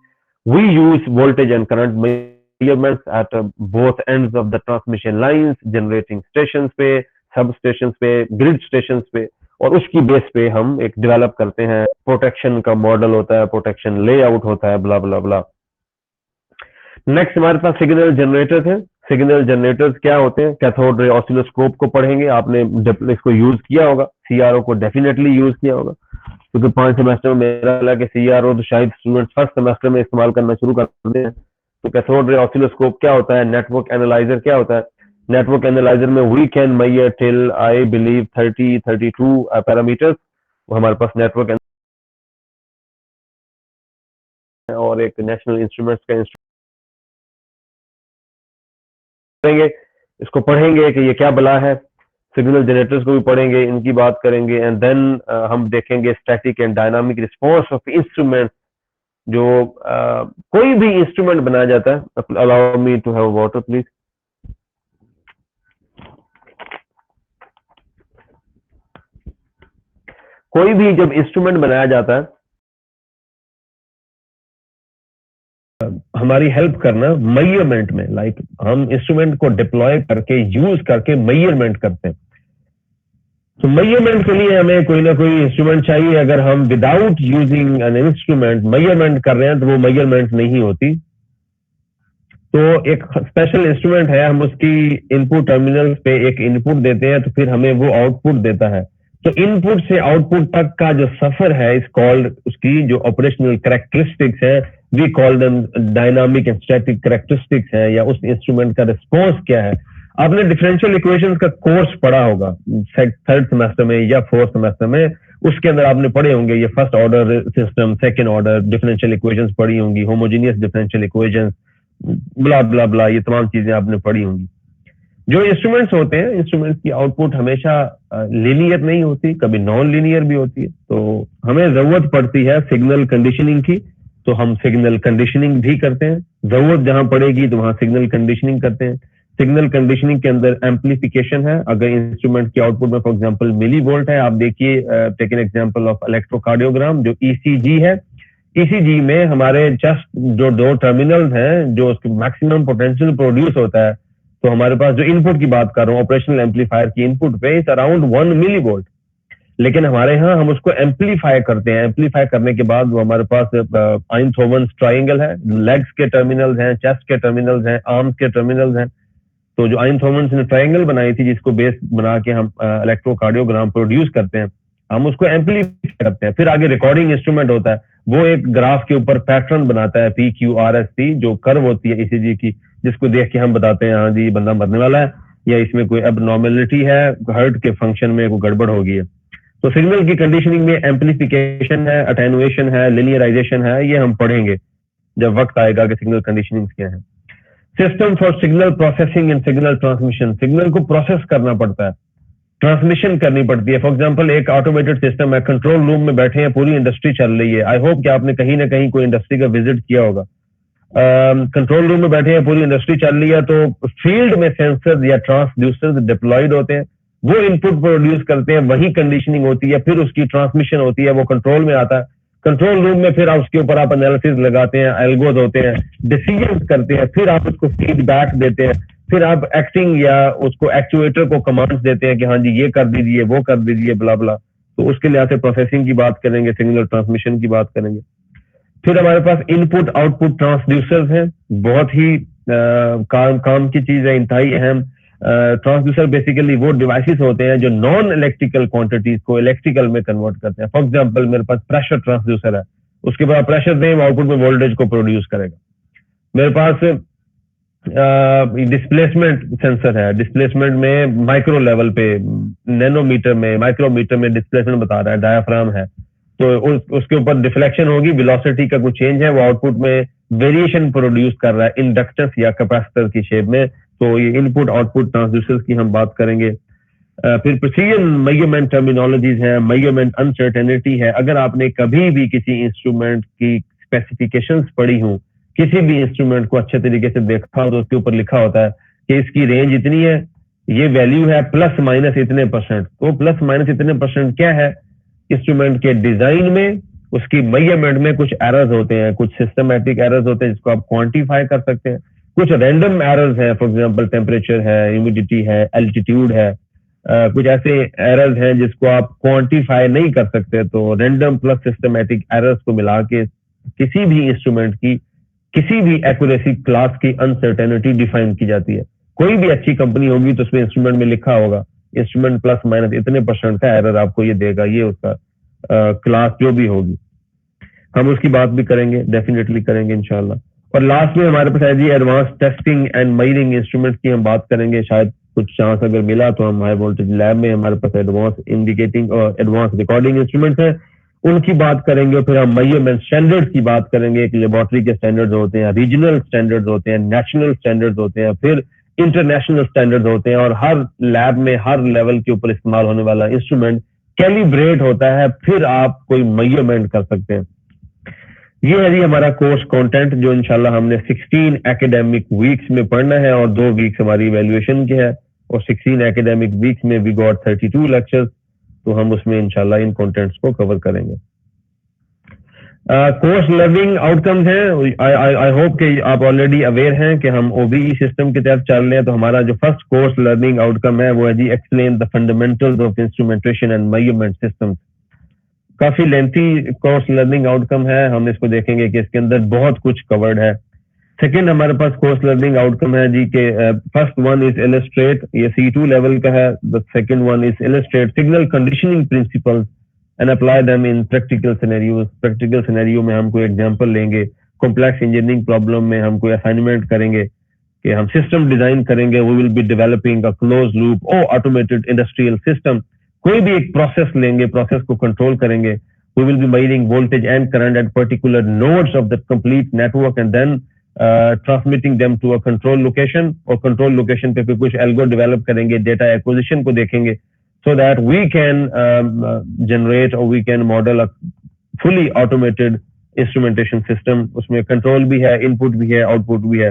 we use voltage and current measurements at both ends of the transmission lines, generating stations पे, सब stations पे, grid stations पे, और उसकी बेस पे हम एक डेवलप करते हैं। प्रोटेक्शन का मॉडल होता है, प्रोटेक्शन लेआउट होता है, ब्ला ब्ला ब्ला। नेक्स्ट हमारे पास सिग्नल जनरेटर्स हैं। सिग्नल जनरेटर्स क्या होते हैं? कैथोड रे ऑसिलोस्कोप को पढ़ेंगे, आपने इसको यूज किया होगा, सीआरओ को डेफिनेटली यूज किया होगा, क्योंकि 5 सेमेस्टर में मेरा लगा कि सीआरओ तो शायद स्टूडेंट्स फर्स्ट सेमेस्टर में इस्तेमाल करना शुरू कर दें। तो कैथोड रे ऑसिलोस्कोप क्या होता है? नेटवर्क एनालाइजर क्या होता है? नेटवर्क एनालाइजर में we can measure till I believe 32 parameters. हमारे पास नेटवर्क और एक नेशनल इंस्ट्रूमेंट्स का करेंगे, इसको पढ़ेंगे कि ये क्या बला है। सिग्नल जनरेटर्स को भी पढ़ेंगे, इनकी बात करेंगे। एंड देन हम देखेंगे static and dynamic response of instrument. जो कोई भी इंस्ट्रूमेंट बनाया जाता है, allow me to have water please. कोई भी जब इंस्ट्रूमेंट बनाया जाता है, हमारी हेल्प करना मेजरमेंट में, लाइक हम इंस्ट्रूमेंट को डिप्लॉय करके यूज करके मेजरमेंट करते हैं। तो मेजरमेंट के लिए हमें कोई ना कोई इंस्ट्रूमेंट चाहिए। अगर हम without using an instrument measurement कर रहे हैं तो वो मेजरमेंट नहीं होती। तो एक स्पेशल इंस्ट्रूमेंट है, हम उसकी इनपुट टर्मिनल पे एक इनपुट देते हैं, तो फिर हमें वो आउटपुट देता है। तो इनपुट से आउटपुट तक का जो सफर है, इस कॉल्ड, उसकी जो ऑपरेशनल कैरेक्टरिस्टिक्स है, we call them dynamic and static characteristics है, या उस इंस्ट्रूमेंट का रिस्पॉन्स क्या है। आपने डिफरेंशियल इक्वेशंस का कोर्स पढ़ा होगा 3rd सेमेस्टर में या 4th सेमेस्टर में, उसके अंदर आपने पढ़े होंगे ये first order system, second order differential equations पढ़ी होंगी, होमोजेनियस डिफरेंशियल इक्वेशंस, ब्ला ब्ला ब्ला, ये तमाम चीजें आपने पढ़ी होंगी। जो इंस्ट्रूमेंट्स होते हैं, इंस्ट्रूमेंट्स की आउटपुट हमेशा लीनियर नहीं होती, कभी नॉन लीनियर भी होती है। तो हमें जरूरत पड़ती है सिग्नल कंडीशनिंग की, तो हम सिग्नल कंडीशनिंग भी करते हैं। जरूरत जहां पड़ेगी तो वहां सिग्नल कंडीशनिंग करते हैं। सिग्नल कंडीशनिंग के अंदर एम्पलीफिकेशन है। अगर इंस्ट्रूमेंट की आउटपुट में फॉर एग्जांपल मिली वोल्ट है, आप देखिए take an example of electrocardiogram जो ईसीजी है। ईसीजी में हमारे जस्ट जो 2 टर्मिनल्स हैं, जो उसके मैक्सिमम पोटेंशियल प्रोड्यूस होता है, तो हमारे पास जो इनपुट की बात कर रहा हूँ, ऑपरेशनल एम्पलीफायर की इनपुट पे इज अराउंड 1 मिली वोल्ट। लेकिन हमारे यहाँ हम उसको एम्पलीफाई करते हैं। एम्पलीफाई करने के बाद वो हमारे पास आइंथोवन्स ट्राइंगल है, लेग्स के टर्मिनल्स हैं, चेस्ट के टर्मिनल्स हैं, आर्म्स के टर्मिनल्स हैं। तो जो आइंथोवन्स ने ट्राइंगल बनाई थी, जिसको बेस बना के हम इलेक्ट्रोकार्डियोग्राम प्रोड्यूस करते हैं, हम उसको एम्पलीफाई करते हैं। फिर आगे रिकॉर्डिंग इंस्ट्रूमेंट होता है, वो एक ग्राफ के ऊपर पैटर्न बनाता है PQRST, जो कर्व होती है ईसीजी की, जिसको देख के हम बताते हैं हाँ जी बंदा मरने वाला है, या इसमें कोई एबनॉर्मेलिटी है, हार्ट के फंक्शन में कोई गड़बड़ हो गई है। तो सिग्नल की कंडीशनिंग में एम्पलीफिकेशन है, अटेनुएशन है, लिनियराइजेशन है, ये हम पढ़ेंगे जब वक्त आएगा कि सिग्नल कंडीशनिंग क्या है। System for signal processing and signal transmission, signal को प्रोसेस करना पड़ता है, ट्रांसमिशन करनी पड़ती है। फॉर एग्जांपल एक ऑटोमेटेड सिस्टम है, कंट्रोल रूम में बैठे हैं, पूरी इंडस्ट्री चल रही है। आई होप कि आपने कहीं ना कहीं कोई इंडस्ट्री का विजिट किया होगा। कंट्रोल रूम में बैठे हैं, पूरी इंडस्ट्री चल रही है, तो फील्ड में सेंसर्स या ट्रांसड्यूसर्स डिप्लॉयड होते हैं। वो इनपुट प्रोड्यूस करते हैं, वही कंडीशनिंग होती है, फिर उसकी ट्रांसमिशन होती है, वो कंट्रोल में आता है। कंट्रोल रूम में फिर आप उसके ऊपर आप एनालिसिस लगाते हैं, एल्गोज होते हैं, डिसीजन करते हैं, फिर आप उसको फीडबैक देते हैं, फिर आप एक्टिंग या उसको एक्चुएटर को कमांड्स देते हैं कि हाँ जी ये कर दीजिए, वो कर दीजिए, ब्ला ब्ला। तो उसके लिहाज से प्रोसेसिंग की बात करेंगे, सिग्नल ट्रांसमिशन की बात करेंगे। फिर हमारे पास इनपुट आउटपुट ट्रांसड्यूसर्स हैं, बहुत ही काम की चीज है, इंतहाई अहम। ट्रांसड्यूसर बेसिकली वो डिवाइसेस होते हैं जो नॉन इलेक्ट्रिकल क्वांटिटीज को इलेक्ट्रिकल में कन्वर्ट करते हैं। फॉर एग्जांपल मेरे पास प्रेशर ट्रांसड्यूसर है, उसके बाद प्रेशर दें, आउटपुट में वोल्टेज को प्रोड्यूस करेगा। मेरे पास डिस्प्लेसमेंट सेंसर है, डिस्प्लेसमेंट में माइक्रो लेवल पे, नैनोमीटर में, माइक्रोमीटर में डिस्प्लेसमेंट बता रहा है, डायाफ्राम है, तो उसके ऊपर डिफ्लेक्शन होगी, वेलोसिटी का कुछ चेंज है, वो आउटपुट में वेरिएशन प्रोड्यूस कर रहा है इंडक्टेंस या कैपेसिटर की शेप में। तो ये इनपुट आउटपुट ट्रांसड्यूसर्स की हम बात करेंगे। फिर प्रिसीजन मेजरमेंट टर्मिनोलॉजीज हैं, मेजरमेंट अनसर्टेनिटी है। अगर आपने कभी भी किसी इंस्ट्रूमेंट की स्पेसिफिकेशंस पढ़ी हो, किसी भी इंस्ट्रूमेंट को अच्छे तरीके से देखा हो, तो उसके ऊपर लिखा होता है कि इसकी रेंज इतनी है, ये वैल्यू है प्लस माइनस इतने %। तो प्लस माइनस इतने % क्या है? इंस्ट्रूमेंट के डिजाइन में, उसकी मेजरमेंट में कुछ एरर्स होते हैं, कुछ सिस्टमैटिक एरर्स होते हैं जिसको आप क्वांटिफाई कर सकते हैं, कुछ रैंडम एरर्स हैं, फॉर एग्जांपल टेम्परेचर है, ह्यूमिडिटी है, एल्टीट्यूड है, कुछ ऐसे एरर्स हैं जिसको आप क्वांटिफाई नहीं कर सकते। तो रैंडम प्लस सिस्टमैटिक एरर्स को मिला के किसी भी इंस्ट्रूमेंट की किसी भी एक्यूरेसी क्लास की अनसर्टेनिटी डिफाइन की जाती है। कोई भी अच्छी कंपनी होगी तो उसमें इंस्ट्रूमेंट में लिखा होगा इंस्ट्रूमेंट प्लस माइनस इतने % का एरर आपको ये देगा, ये उसका क्लास जो भी होगी। हम उसकी बात भी करेंगे, डेफिनेटली करेंगे इंशाल्लाह। और लास्ट में हमारे पास है जी advance testing and measuring instruments की हम बात करेंगे। शायद कुछ चांस अगर मिला तो हम हाई वोल्टेज लैब में हमारे पास एडवांस इंडिकेटिंग और एडवांस रिकॉर्डिंग इंस्ट्रूमेंट्स हैं, उनकी बात करेंगे। फिर हम मेजरमेंट स्टैंडर्ड्स की बात करेंगे। एक लेबोरेटरी के स्टैंडर्ड्स होते हैं, रीजनल स्टैंडर्ड्स होते हैं, नेशनल स्टैंडर्ड्स होते हैं, फिर इंटरनेशनल स्टैंडर्ड्स होते हैं। और हर लैब में हर लेवल के ऊपर इस्तेमाल होने वाला इंस्ट्रूमेंट कैलिब्रेट होता है, फिर आप कोई मेजरमेंट कर सकते हैं। ये है जी हमारा कोर्स कंटेंट जो इंशाल्लाह हमने 16 एकेडमिक वीक्स में पढ़ना है और 2 वीक्स हमारी इवैल्यूएशन की है। और 16 एकेडमिक वीक्स में वी गॉट 32 लेक्चर्स, तो हम उसमें इंशाल्लाह इन कंटेंट्स को कवर करेंगे। कोर्स लर्निंग आउटकम्स हैं, आई होप कि आप ऑलरेडी अवेयर हैं कि हम ओबीई सिस्टम की तरफ चल रहे हैं। तो हमारा जो फर्स्ट कोर्स लर्निंग आउटकम है वो है जी explain the fundamentals of instrumentation and measurement systems. काफी लेंथी कोर्स लर्निंग आउटकम है, हम इसको देखेंगे कि इसके अंदर बहुत कुछ कवर्ड है। सेकेंड हमारे पास कोर्स लर्निंग आउटकम है जी के फर्स्ट वन इज इलस्ट्रेट, ये C2 लेवल का है। The second one is illustrate signal conditioning principles and apply them in practical scenarios. Practical scenario में हम कोई एग्जांपल लेंगे, कॉम्प्लेक्स इंजीनियरिंग प्रॉब्लम में हम कोई असाइनमेंट करेंगे कि हम सिस्टम डिजाइन करेंगे। We will be developing a close loop और ऑटोमेटेड इंडस्ट्रियल सिस्टम। कोई भी एक प्रोसेस लेंगे, प्रोसेस को कंट्रोल करेंगे। We will be measuring voltage and current at particular nodes of the complete network and then transmitting them to a control location. और कंट्रोल लोकेशन पे फिर कुछ एल्गो डेवलप करेंगे, डेटा एक्विजिशन को देखेंगे, so that we can generate or we can model a fully automated instrumentation system. उसमें कंट्रोल भी है, इनपुट भी है, आउटपुट भी है।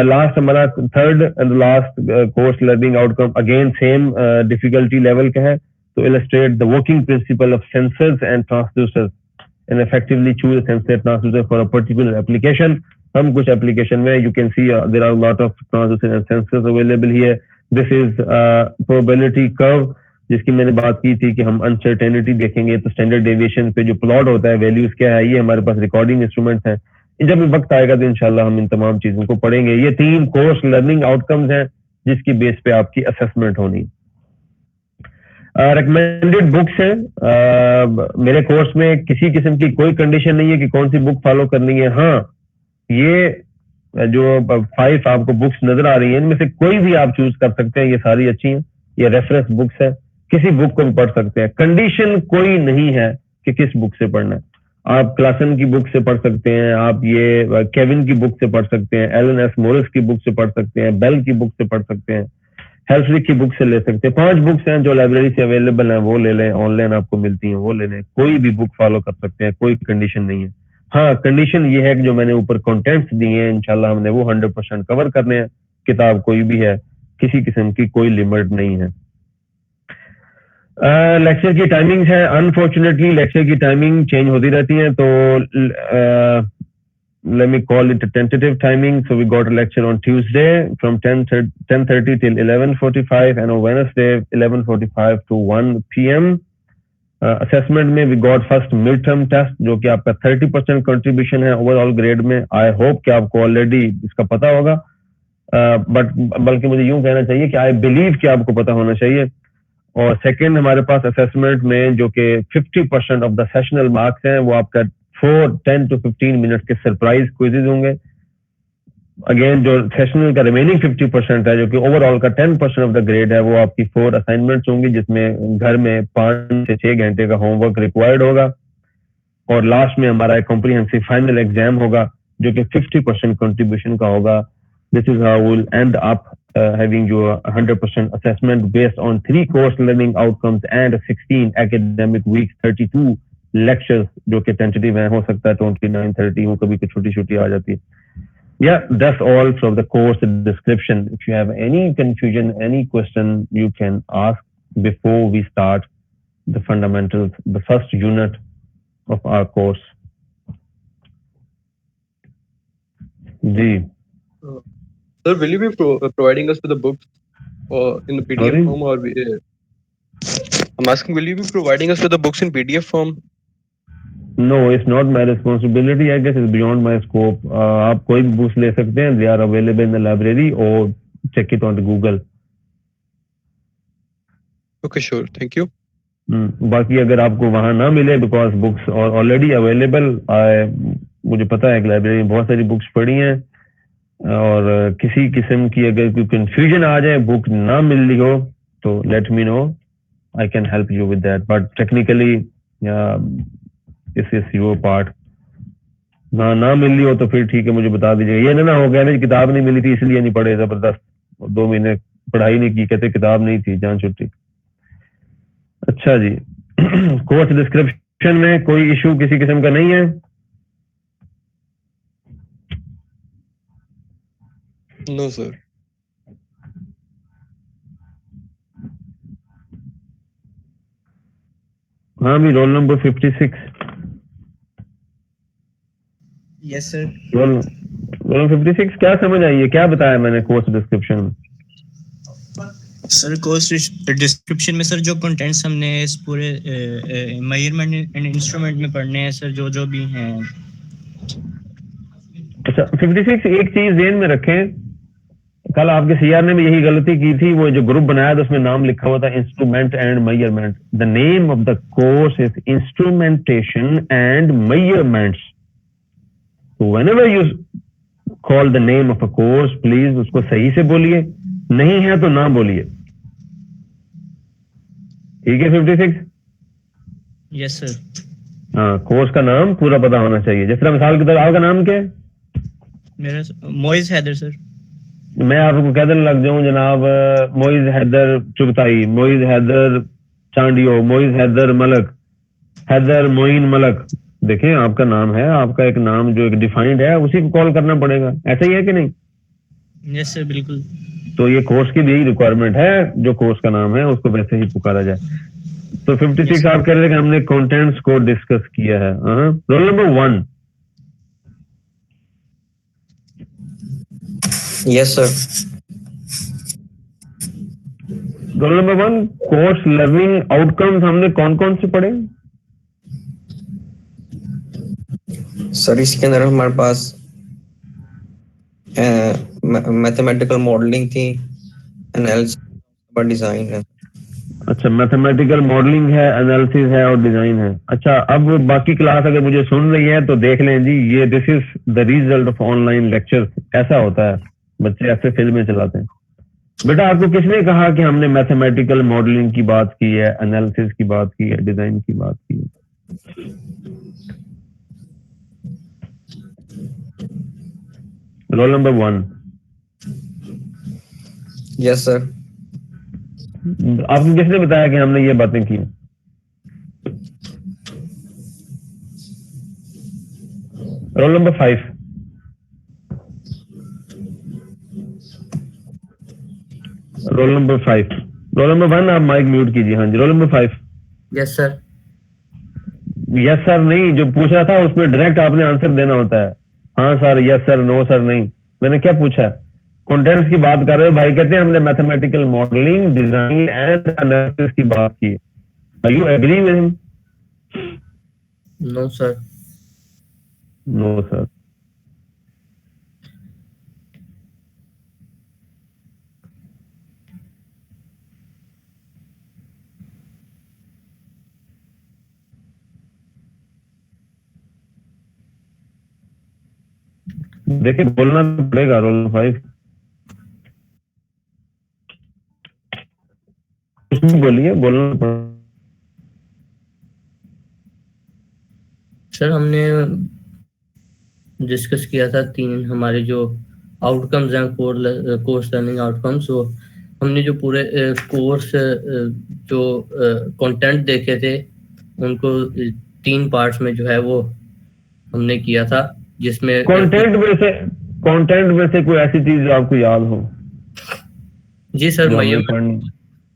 लास्ट हमारा third and last course learning outcome again same difficulty level का है। तो illustrate the working principle of sensors and transducers and effectively choose sensor transducer for a particular application. हम कुछ एप्लीकेशन में you can see there are lot of transducer and sensors available here. This is probability curve जिसकी मैंने बात की थी कि हम अनसर्टेनिटी देखेंगे। तो स्टैंडर्ड डेविएशन पे जो प्लॉट होता है, वैल्यूज क्या है, ये हमारे पास रिकॉर्डिंग इंस्ट्रूमेंट्स हैं। जब भी वक्त आएगा तो इंशाल्लाह हम इन तमाम चीजों को पढ़ेंगे। ये 3 कोर्स लर्निंग आउटकम्स हैं जिसकी बेस पे आपकी असेसमेंट होनी। रिकमेंडेड बुक्स हैं। मेरे कोर्स में किसी किस्म की कोई कंडीशन नहीं है कि कौन सी बुक फॉलो करनी है। हाँ, ये जो 5 आपको बुक्स नजर आ रही है इनमें से कोई भी आप चूज कर सकते हैं, ये सारी अच्छी हैं। ये रेफरेंस बुक्स है, किसी बुक को भी पढ़ सकते हैं। कंडीशन कोई नहीं है कि किस बुक से पढ़ना है। आप क्लासन की बुक से पढ़ सकते हैं, आप ये केविन की बुक से पढ़ सकते हैं, एलन एस मोरिस की बुक से पढ़ सकते हैं, बेल की बुक से पढ़ सकते हैं, हेल्फ्रिक की बुक से ले सकते हैं। 5 बुक्स हैं जो लाइब्रेरी से अवेलेबल हैं, वो ले लें, ऑनलाइन आपको मिलती हैं, वो ले लें। कोई भी बुक फॉलो कर सकते हैं, कोई कंडीशन नहीं है। हाँ, कंडीशन ये है कि जो मैंने ऊपर कंटेंट्स दिए हैं इंशाल्लाह हमने वो 100% कवर करने हैं। किताब कोई भी है, किसी किस्म की कोई लिमिट नहीं है। लेक्चर की टाइमिंग है, अनफॉर्चुनेटली लेक्चर की टाइमिंग चेंज होती रहती है, तो let me call it a tentative timing. So we got a lecture on Tuesday from 10:30 till 11:45, and on Wednesday 11:45 to 1 p.m. Assessment में we got first midterm test जो कि आपका 30% contribution है overall grade में. I hope कि आपको already इसका पता होगा, but बल्कि मुझे यूं कहना चाहिए कि I believe कि आपको पता होना चाहिए. और सेकंड हमारे पास असेसमेंट में जो कि 50% ऑफ द सेशनल मार्क्स हैं वो आपका 10 to 15 मिनट के सरप्राइज क्विजेज होंगे. अगेन जो सेशनल का रिमेनिंग 50% है जो कि ओवरऑल का 10% ऑफ द ग्रेड है वो आपकी 4 असाइनमेंट्स होंगी जिसमें घर में 5 से 6 घंटे का होमवर्क रिक्वायर्ड होगा. और लास्ट में हमारा एक कॉम्प्रिहेंसिव फाइनल एग्जाम होगा जो कि 50% कंट्रीब्यूशन का होगा. This is how we'll end up having your 100% assessment based on 3 course learning outcomes and 16 academic weeks, 32 lectures जो कि tentative हैं, हो सकता है 29, 30 हो, कभी कुछ छोटी-छोटी आ जाती है. Yeah, that's all from the course description. If you have any confusion, any question, you can ask before we start the fundamentals, the first unit of our course. Ji. Sir, will you be providing us with the books or in the PDF Sorry? form, or I'm asking, will you be providing us with the books in PDF form? No, it's not my responsibility. I guess it's beyond my scope. आप कोई भी बुक्स ले सकते हैं. They are available in the library or check it on the Google. Okay, sure. Thank you. बाकी अगर आपको वहाँ ना मिले because books are already available, मुझे पता है कि लाइब्रेरी में बहुत सारी बुक्स पड़ी हैं और किसी किस्म की अगर कोई कंफ्यूजन आ जाए, बुक ना मिल रही हो तो let me know, I can help you with that. But technically this is your part. ना मिल रही हो तो फिर ठीक है, मुझे बता दीजिएगा. ये ना हो गया मेरी किताब नहीं मिली थी इसलिए नहीं पढ़े, जबरदस्त 2 महीने पढ़ाई नहीं की, कहते किताब नहीं थी, जान छुट्टी. अच्छा जी. कोर्स डिस्क्रिप्शन में कोई इशू किसी किस्म का नहीं है? No, sir. हाँ भी roll number 56. Yes sir. Roll number 56 क्या समझ आई है, क्या बताया मैंने कोर्स डिस्क्रिप्शन में? सर कोर्स डिस्क्रिप्शन में सर जो कंटेंट्स हमने इस पूरे मेजरमेंट एंड इंस्ट्रूमेंट में पढ़ने हैं सर, जो भी हैं. अच्छा 56 एक चीज ध्यान में रखें, कल आपके सीआर ने भी यही गलती की थी. वो जो ग्रुप बनाया था उसमें नाम लिखा हुआ था instrument and measurement. The name of the course is instrumentation and measurements. So whenever you call the name of a course, please उसको सही से बोलिए, नहीं है तो ना बोलिए. ठीक है 56? Yes sir. हाँ, कोर्स का नाम पूरा पता होना चाहिए. जिस तरह मिसाल की तरह आपका नाम क्या है? मेरा मोइज हैदर सर. मैं आपको कह देने लग जाऊं जनाब मोइज हैदर चुगताई, मोइज हैदर चांडियो, मोइज हैदर मलक, हैदर मोइन मलक. देखें आपका नाम है, आपका एक नाम जो एक डिफाइंड है उसी को कॉल करना पड़ेगा. ऐसा ही है कि नहीं? यस सर बिल्कुल. तो ये कोर्स की भी यही रिक्वायरमेंट है, जो कोर्स का नाम है उसको वैसे ही पुकारा जाए. तो 56 आप कह रहे हैं कि हमने कंटेंट्स को डिस्कस किया है. Roll number 1. Yes sir. Roll number 1 course learning outcomes हमने कौन कौन से पढ़े? सर इसके अंदर हमारे पास मैथमेटिकल मॉडलिंग थी, एनालिसिस और डिजाइन है. अच्छा, मैथमेटिकल मॉडलिंग है, एनालिसिस है और डिजाइन है. अच्छा, अब बाकी क्लास अगर मुझे सुन रही है तो देख लें जी, ये this is the result of online lectures. ऐसा होता है, बच्चे ऐसे फिल्में चलाते हैं. बेटा आपको किसने कहा कि हमने मैथमेटिकल मॉडलिंग की बात की है, एनालिसिस की बात की है, डिजाइन की बात की है? Roll number 1. Yes sir. आपको किसने बताया कि हमने ये बातें की? Roll number 5. Roll number 5. Roll number 1 आप माइक म्यूट कीजिए। हाँ जी, roll number 5। Yes sir. Yes sir नहीं, जो पूछा था उसमें डायरेक्ट आपने आंसर देना होता है। हाँ sir, yes sir, no sir नहीं। मैंने क्या पूछा? कंटेंट्स की बात कर रहे हो भाई, कहते हैं हमने mathematical modelling, design and analysis की बात की। Are you agree with him? No sir. No sir. देखिए बोलना तो पड़ेगा। रोल 5 बोलिए, बोलना पड़ेगा। सर हमने डिस्कस किया था 3 हमारे जो आउटकम्स हैं कोर्स लर्निंग आउटकम्स। वो हमने जो पूरे कोर्स जो कंटेंट देखे थे उनको 3 पार्ट्स में जो है वो हमने किया था, जिसमें कंटेंट में से कोई ऐसी चीज जो आपको याद हो? जी सर,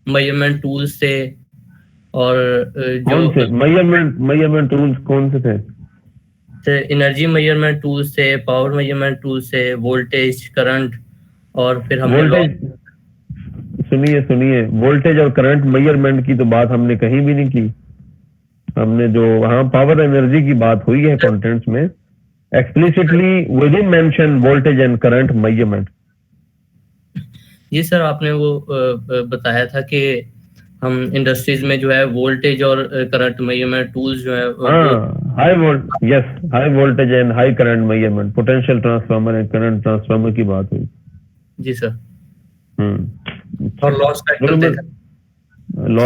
मेजरमेंट टूल्स थे और कौन से मेजरमेंट टूल्स कौन से थे? एनर्जी मेजरमेंट टूल्स थे, पावर मेजरमेंट टूल्स थे, वोल्टेज, करंट, और फिर हमने सुनिए वोल्टेज और करंट मेजरमेंट की तो बात हमने कहीं भी नहीं की। हमने जो वहां पावर एनर्जी की बात हुई है कंटेंट्स में, explicitly we didn't mention voltage and current measurement. जी सर, आपने वो बताया था कि हम इंडस्ट्रीज में जो है वोल्टेज और करंट मेजरमेंट टूल्स जो है high voltage and high current measurement, potential transformer and current transformer की बात हुई। जी सर। और लॉस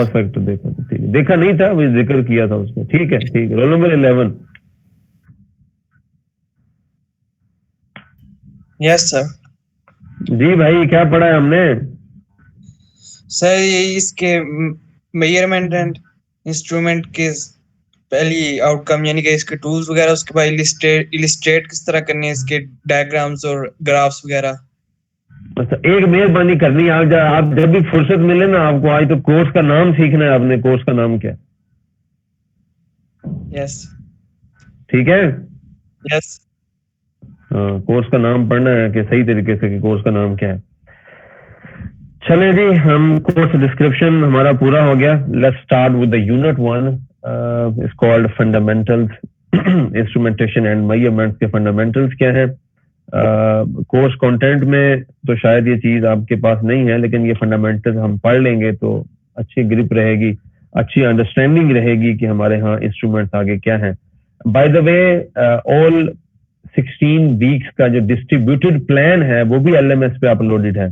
फैक्टर देखा, ठीक है, देखा नहीं था, वो जिक्र किया था उसने। ठीक है। Roll number 11। Yes sir. जी भाई, क्या पढ़ा है हमने? सर ये इसके मेजरमेंट एंड इंस्ट्रूमेंट के पहली आउटकम, यानी कि इसके टूल्स वगैरह, उसके बाद इलिस्ट्रेट किस तरह करनी है, इसके डायग्राम्स और ग्राफ्स वगैरह। अच्छा, एक मेहरबानी करनी है, आप जब भी फुर्सत मिले ना आपको, आज तो कोर्स का नाम सीखना है आपने। कोर्स का नाम क्या है? यस। ठीक है। यस। हाँ, कोर्स का नाम पढ़ना है कि सही तरीके से कि कोर्स का नाम क्या है। चले जी, हम कोर्स डिस्क्रिप्शन हमारा पूरा हो गया। Let's start with the unit 1, it's called fundamentals. Instrumentation and measurements के फंडामेंटल्स क्या है? कोर्स कंटेंट में तो शायद ये चीज आपके पास नहीं है, लेकिन ये फंडामेंटल्स हम पढ़ लेंगे तो अच्छी ग्रिप रहेगी, अच्छी अंडरस्टैंडिंग रहेगी कि हमारे यहाँ इंस्ट्रूमेंट्स आगे क्या है। By the way, all 16 weeks का जो डिस्ट्रीब्यूटेड प्लान है वो भी LMS पे अपलोडेड है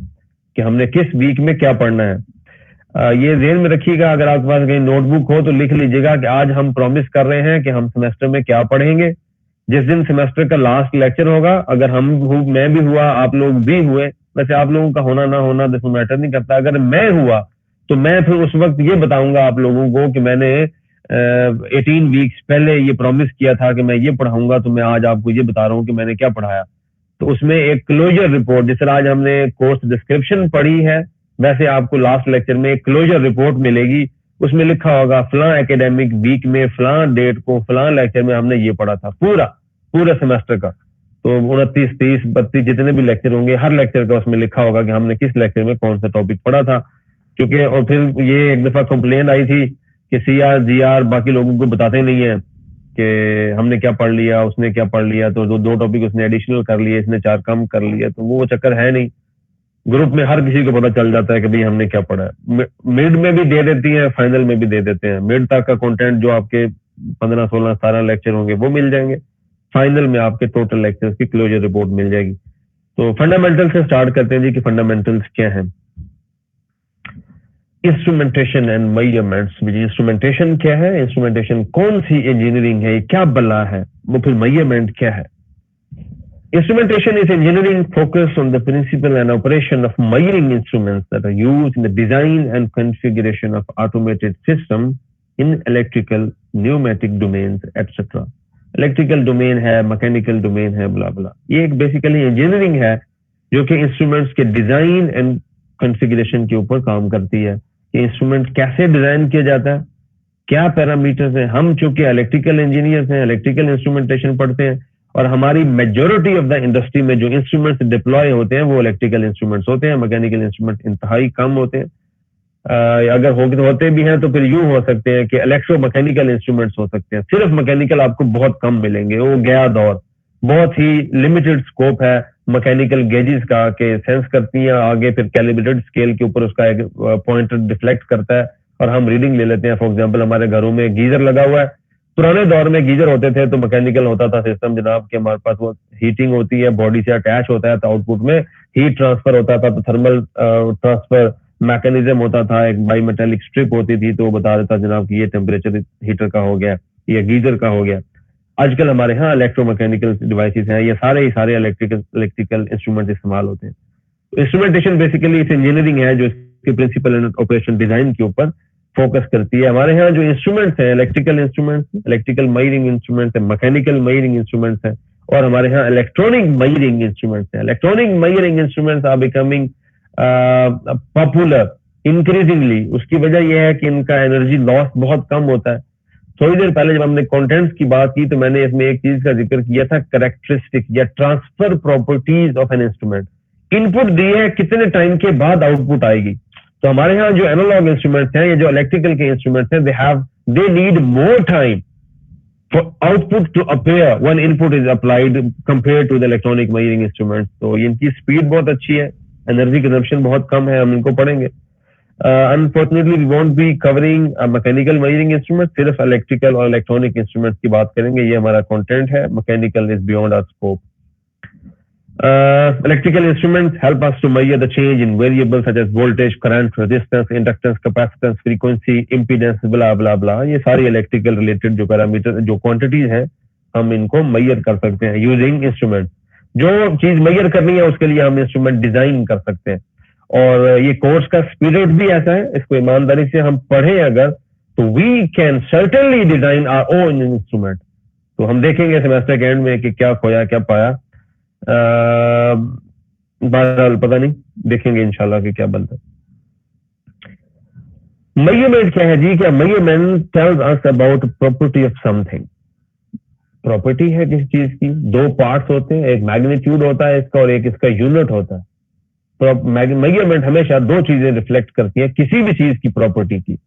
कि हमने किस वीक में क्या पढ़ना है। ये ध्यान में रखिएगा, अगर आपके पास कहीं नोटबुक हो तो लिख लीजिएगा कि आज हम प्रॉमिस कर रहे हैं कि हम सेमेस्टर में क्या पढ़ेंगे। जिस दिन सेमेस्टर का लास्ट लेक्चर होगा, अगर मैं भी हुआ, आप लोग भी हुए, वैसे आप लोगों का होना ना होना दिस मैटर नहीं करता, अगर मैं हुआ तो मैं फिर उस वक्त ये बताऊंगा आप लोगों को कि मैंने 18 वीक्स पहले ये प्रॉमिस किया था कि मैं ये पढ़ाऊंगा, तो मैं आज आपको ये बता रहा हूँ कि मैंने क्या पढ़ाया। तो उसमें एक क्लोजर रिपोर्ट, जिस तरह आज हमने कोर्स डिस्क्रिप्शन पढ़ी है, वैसे आपको लास्ट लेक्चर में एक क्लोजर रिपोर्ट मिलेगी। उसमें लिखा होगा फलां एकेडमिक वीक में फलां डेट को फलां लेक्चर में हमने ये पढ़ा था, पूरा सेमेस्टर का। तो 29, 30, 32 जितने भी लेक्चर होंगे, हर लेक्चर का उसमें लिखा होगा कि हमने किस लेक्चर में कौन सा टॉपिक पढ़ा था। क्योंकि और फिर ये एक दफा कंप्लेन आई थी कि CR GR बाकी लोगों को बताते नहीं है कि हमने क्या पढ़ लिया, उसने क्या पढ़ लिया, तो 2 टॉपिक उसने एडिशनल कर लिए, इसने 4 कम कर लिया। तो वो चक्कर है नहीं, ग्रुप में हर किसी को पता चल जाता है कि भाई हमने क्या पढ़ा है। मिड में भी दे देती है, फाइनल में भी दे देते हैं। मिड तक का कंटेंट जो आपके 15, 16, 17 लेक्चर होंगे वो मिल जाएंगे, फाइनल में आपके टोटल लेक्चर्स की क्लोजर रिपोर्ट मिल जाएगी। तो फंडामेंटल से स्टार्ट करते हैं जी कि फंडामेंटल्स क्या है। Instrumentation and measurements. इंस्ट्रूमेंटेशन क्या है? इंस्ट्रूमेंटेशन कौन सी इंजीनियरिंग है, क्या बला है? वो फिर मेजरमेंट क्या है? Instrumentation is engineering focused on the principle and operation of measuring instruments that are used in the design and configuration of automated systems in electrical, pneumatic domains, etc. Electrical domain है, mechanical domain है, blah blah. ये एक basically engineering है जो कि instruments के design and configuration के ऊपर काम करती है कि इंस्ट्रूमेंट कैसे डिजाइन किया जाता है, क्या पैरामीटर्स हैं। हम चूंकि इलेक्ट्रिकल इंजीनियर्स हैं, इलेक्ट्रिकल इंस्ट्रूमेंटेशन पढ़ते हैं, और हमारी मेजोरिटी ऑफ द इंडस्ट्री में जो इंस्ट्रूमेंट्स डिप्लॉय होते हैं वो इलेक्ट्रिकल इंस्ट्रूमेंट्स होते हैं, मैकेनिकल इंस्ट्रूमेंट इंतहाई कम होते हैं। अगर होते भी हैं तो फिर यूं हो सकते हैं कि इलेक्ट्रो मैकेनिकल इंस्ट्रूमेंट्स हो सकते हैं। सिर्फ मैकेनिकल आपको बहुत कम मिलेंगे, वो गया दौर, बहुत ही लिमिटेड स्कोप है मैकेनिकल गेजेस का कि सेंस करती हैं आगे, फिर कैलिब्रेटेड स्केल के ऊपर उसका एक पॉइंटर डिफ्लेक्ट करता है और हम रीडिंग ले लेते हैं। फॉर एग्जांपल हमारे घरों में गीजर लगा हुआ है, पुराने दौर में गीजर होते थे तो मैकेनिकल होता था सिस्टम जनाब के, हमारे पास वो हीटिंग होती है, बॉडी से अटैच होता है, तो आउटपुट में हीट ट्रांसफर होता था, तो थर्मल ट्रांसफर मैकेनिज्म होता था, एक बाई मेटेलिक स्ट्रिप होती थी तो वो बता देता जनाब कि ये टेम्परेचर हीटर का हो गया, ये गीजर का हो गया। आजकल हमारे यहाँ इलेक्ट्रोमैकेनिकल डिवाइसेस हैं, ये सारे इलेक्ट्रिकल इंस्ट्रूमेंट इस्तेमाल होते हैं। इंस्ट्रूमेंटेशन बेसिकली इस इंजीनियरिंग है जो इसके प्रिंसिपल एंड ऑपरेशन डिजाइन के ऊपर फोकस करती है। हमारे यहाँ जो इंस्ट्रूमेंट्स हैं, electrical instruments, electrical measuring instruments है, मैकेनिकल मेजरिंग इंस्ट्रूमेंट्स हैं, और हमारे यहाँ इलेक्ट्रॉनिक मेजरिंग इंस्ट्रूमेंट्स हैं। Electronic measuring instruments are becoming popular increasingly. उसकी वजह यह है कि इनका एनर्जी लॉस बहुत कम होता है। थोड़ी देर पहले जब हमने कंटेंट्स की बात की तो मैंने इसमें एक चीज का जिक्र किया था, कैरेक्टरिस्टिक या transfer properties of an instrument. Input दिए है, कितने टाइम के बाद आउटपुट आएगी। तो हमारे यहाँ जो एनालॉग इंस्ट्रूमेंट्स हैं, ये जो इलेक्ट्रिकल के इंस्ट्रूमेंट्स हैं, they need more time for output to appear when input is applied compare to the electronic measuring instruments. तो इनकी स्पीड बहुत अच्छी है, एनर्जी कंजम्पशन बहुत कम है, हम इनको पढ़ेंगे। Unfortunately we won't be covering mechanical measuring instrument, सिर्फ इलेक्ट्रिकल और इलेक्ट्रॉनिक इंस्ट्रूमेंट्स की बात करेंगे, ये हमारा कंटेंट है। Mechanical is beyond our scope. Electrical instruments help us to measure the change in variables such as voltage, current, resistance, inductance, capacitance, frequency, impedance, blah blah blah। ये सारी electrical related जो पैरामीटर, जो quantities हैं, हम इनको measure कर सकते हैं using instrument। जो चीज measure करनी है उसके लिए हम instrument डिजाइन कर सकते हैं। और ये कोर्स का स्पिरिट भी ऐसा है, इसको ईमानदारी से हम पढ़ें अगर, तो we can certainly design our own instrument। तो हम देखेंगे सेमेस्टर के एंड में कि क्या खोया क्या पाया, बहरहाल पता नहीं, देखेंगे इंशाल्लाह कि क्या बनता है। मेजरमेंट क्या है जी? क्या measurement tells us about property of something. Property है किसी चीज की, दो पार्ट्स होते हैं, एक मैग्नीट्यूड होता है इसका और एक इसका यूनिट होता है। मेजरमेंट हमेशा दो चीजें रिफ्लेक्ट करती है किसी भी चीज की प्रॉपर्टी की।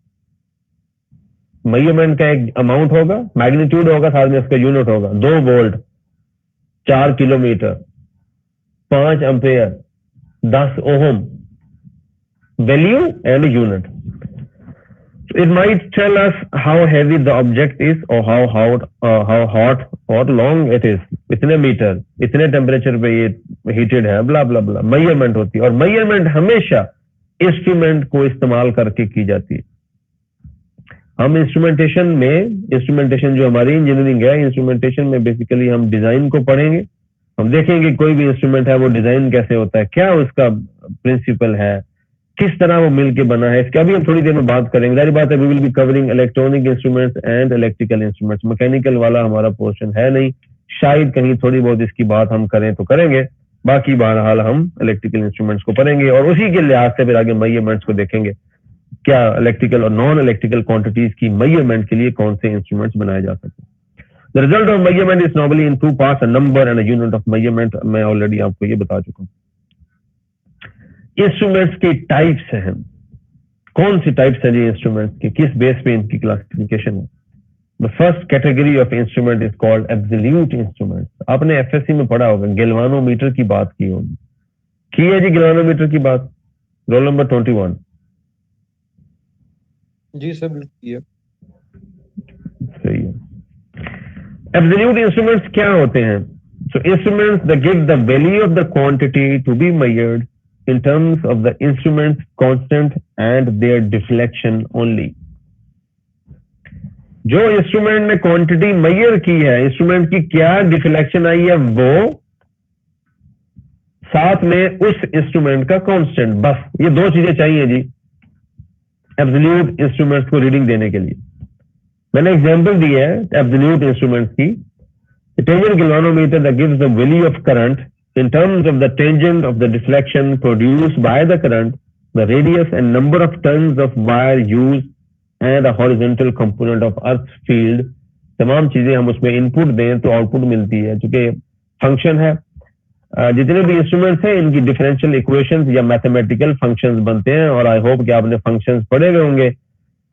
मेजरमेंट का एक अमाउंट होगा, मैग्नीट्यूड होगा, साथ में इसका यूनिट होगा। 2 volt, 4 kilometre, 5 ampere, 10 ohm, value and unit. It might tell us how heavy the object is or how hot or long it is। इतने मीटर, इतने टेम्परेचर पे ये हीटेड है, ब्ला ब्ला ब्ला। मेजरमेंट होती है, और मेजरमेंट हमेशा इंस्ट्रूमेंट को इस्तेमाल करके की जाती है। हम इंस्ट्रूमेंटेशन जो हमारी इंजीनियरिंग है, इंस्ट्रूमेंटेशन में बेसिकली हम डिजाइन को पढ़ेंगे। हम देखेंगे कोई भी इंस्ट्रूमेंट है वो डिजाइन कैसे होता है, क्या उसका प्रिंसिपल है, किस तरह वो मिलके बना है, इसका भी हम थोड़ी देर में बात करेंगे। सारी बात है, we will be covering electronic instruments and electrical instruments. Mechanical वाला हमारा पोर्शन है नहीं, शायद कहीं थोड़ी बहुत इसकी बात हम करें तो करेंगे, बाकी बहरहाल हम इलेक्ट्रिकल इंस्ट्रूमेंट्स को पढ़ेंगे और उसी के लिहाज से फिर आगे मेजरमेंट्स को देखेंगे, क्या इलेक्ट्रिकल और नॉन इलेक्ट्रिकल क्वांटिटीज की मेजरमेंट के लिए कौन से इंस्ट्रूमेंट्स बनाए जा सकते हैं। The result of measurement is normally in 2 parts, a number and a unit of measurement। मैं ऑलरेडी आपको ये बता चुका हूँ। इंस्ट्रूमेंट्स के टाइप्स हैं, कौन सी टाइप्स हैं जी इंस्ट्रूमेंट्स की, किस बेस पे इनकी क्लासिफिकेशन है। The first category of instrument is called absolute instrument. आपने एफएससी में पढ़ा होगा, गैल्वानोमीटर की बात की होगी, की है जी गैल्वानोमीटर की बात, रोल नंबर 21। जी सर बिल्कुल है, सही है। एब्सोल्यूट इंस्ट्रूमेंट्स क्या होते हैं? So instruments that give the value of the quantity to be measured in terms of the instrument's constant and their deflection only। जो इंस्ट्रूमेंट ने क्वांटिटी मेजर की है, इंस्ट्रूमेंट की क्या डिफ्लेक्शन आई है, वो साथ में उस इंस्ट्रूमेंट का कांस्टेंट, बस ये 2 चीजें चाहिए जी एब्सोल्यूट इंस्ट्रूमेंट्स को रीडिंग देने के लिए। मैंने एग्जांपल दी है एब्सोल्यूट इंस्ट्रूमेंट्स की। tangent galvanometer that gives the value of current in terms of the tangent of the deflection produced by the current the radius and number of tons of wire used and a horizontal component of earth field, तमाम चीजें हम उसमें इनपुट दें तो आउटपुट मिलती है। चूंकि फंक्शन है, जितने भी इंस्ट्रूमेंट्स हैं इनकी डिफरेंशियल इक्वेशंस या मैथमेटिकल फंक्शंस बनते हैं, और आई होप कि आपने फंक्शंस पढ़े हुए होंगे।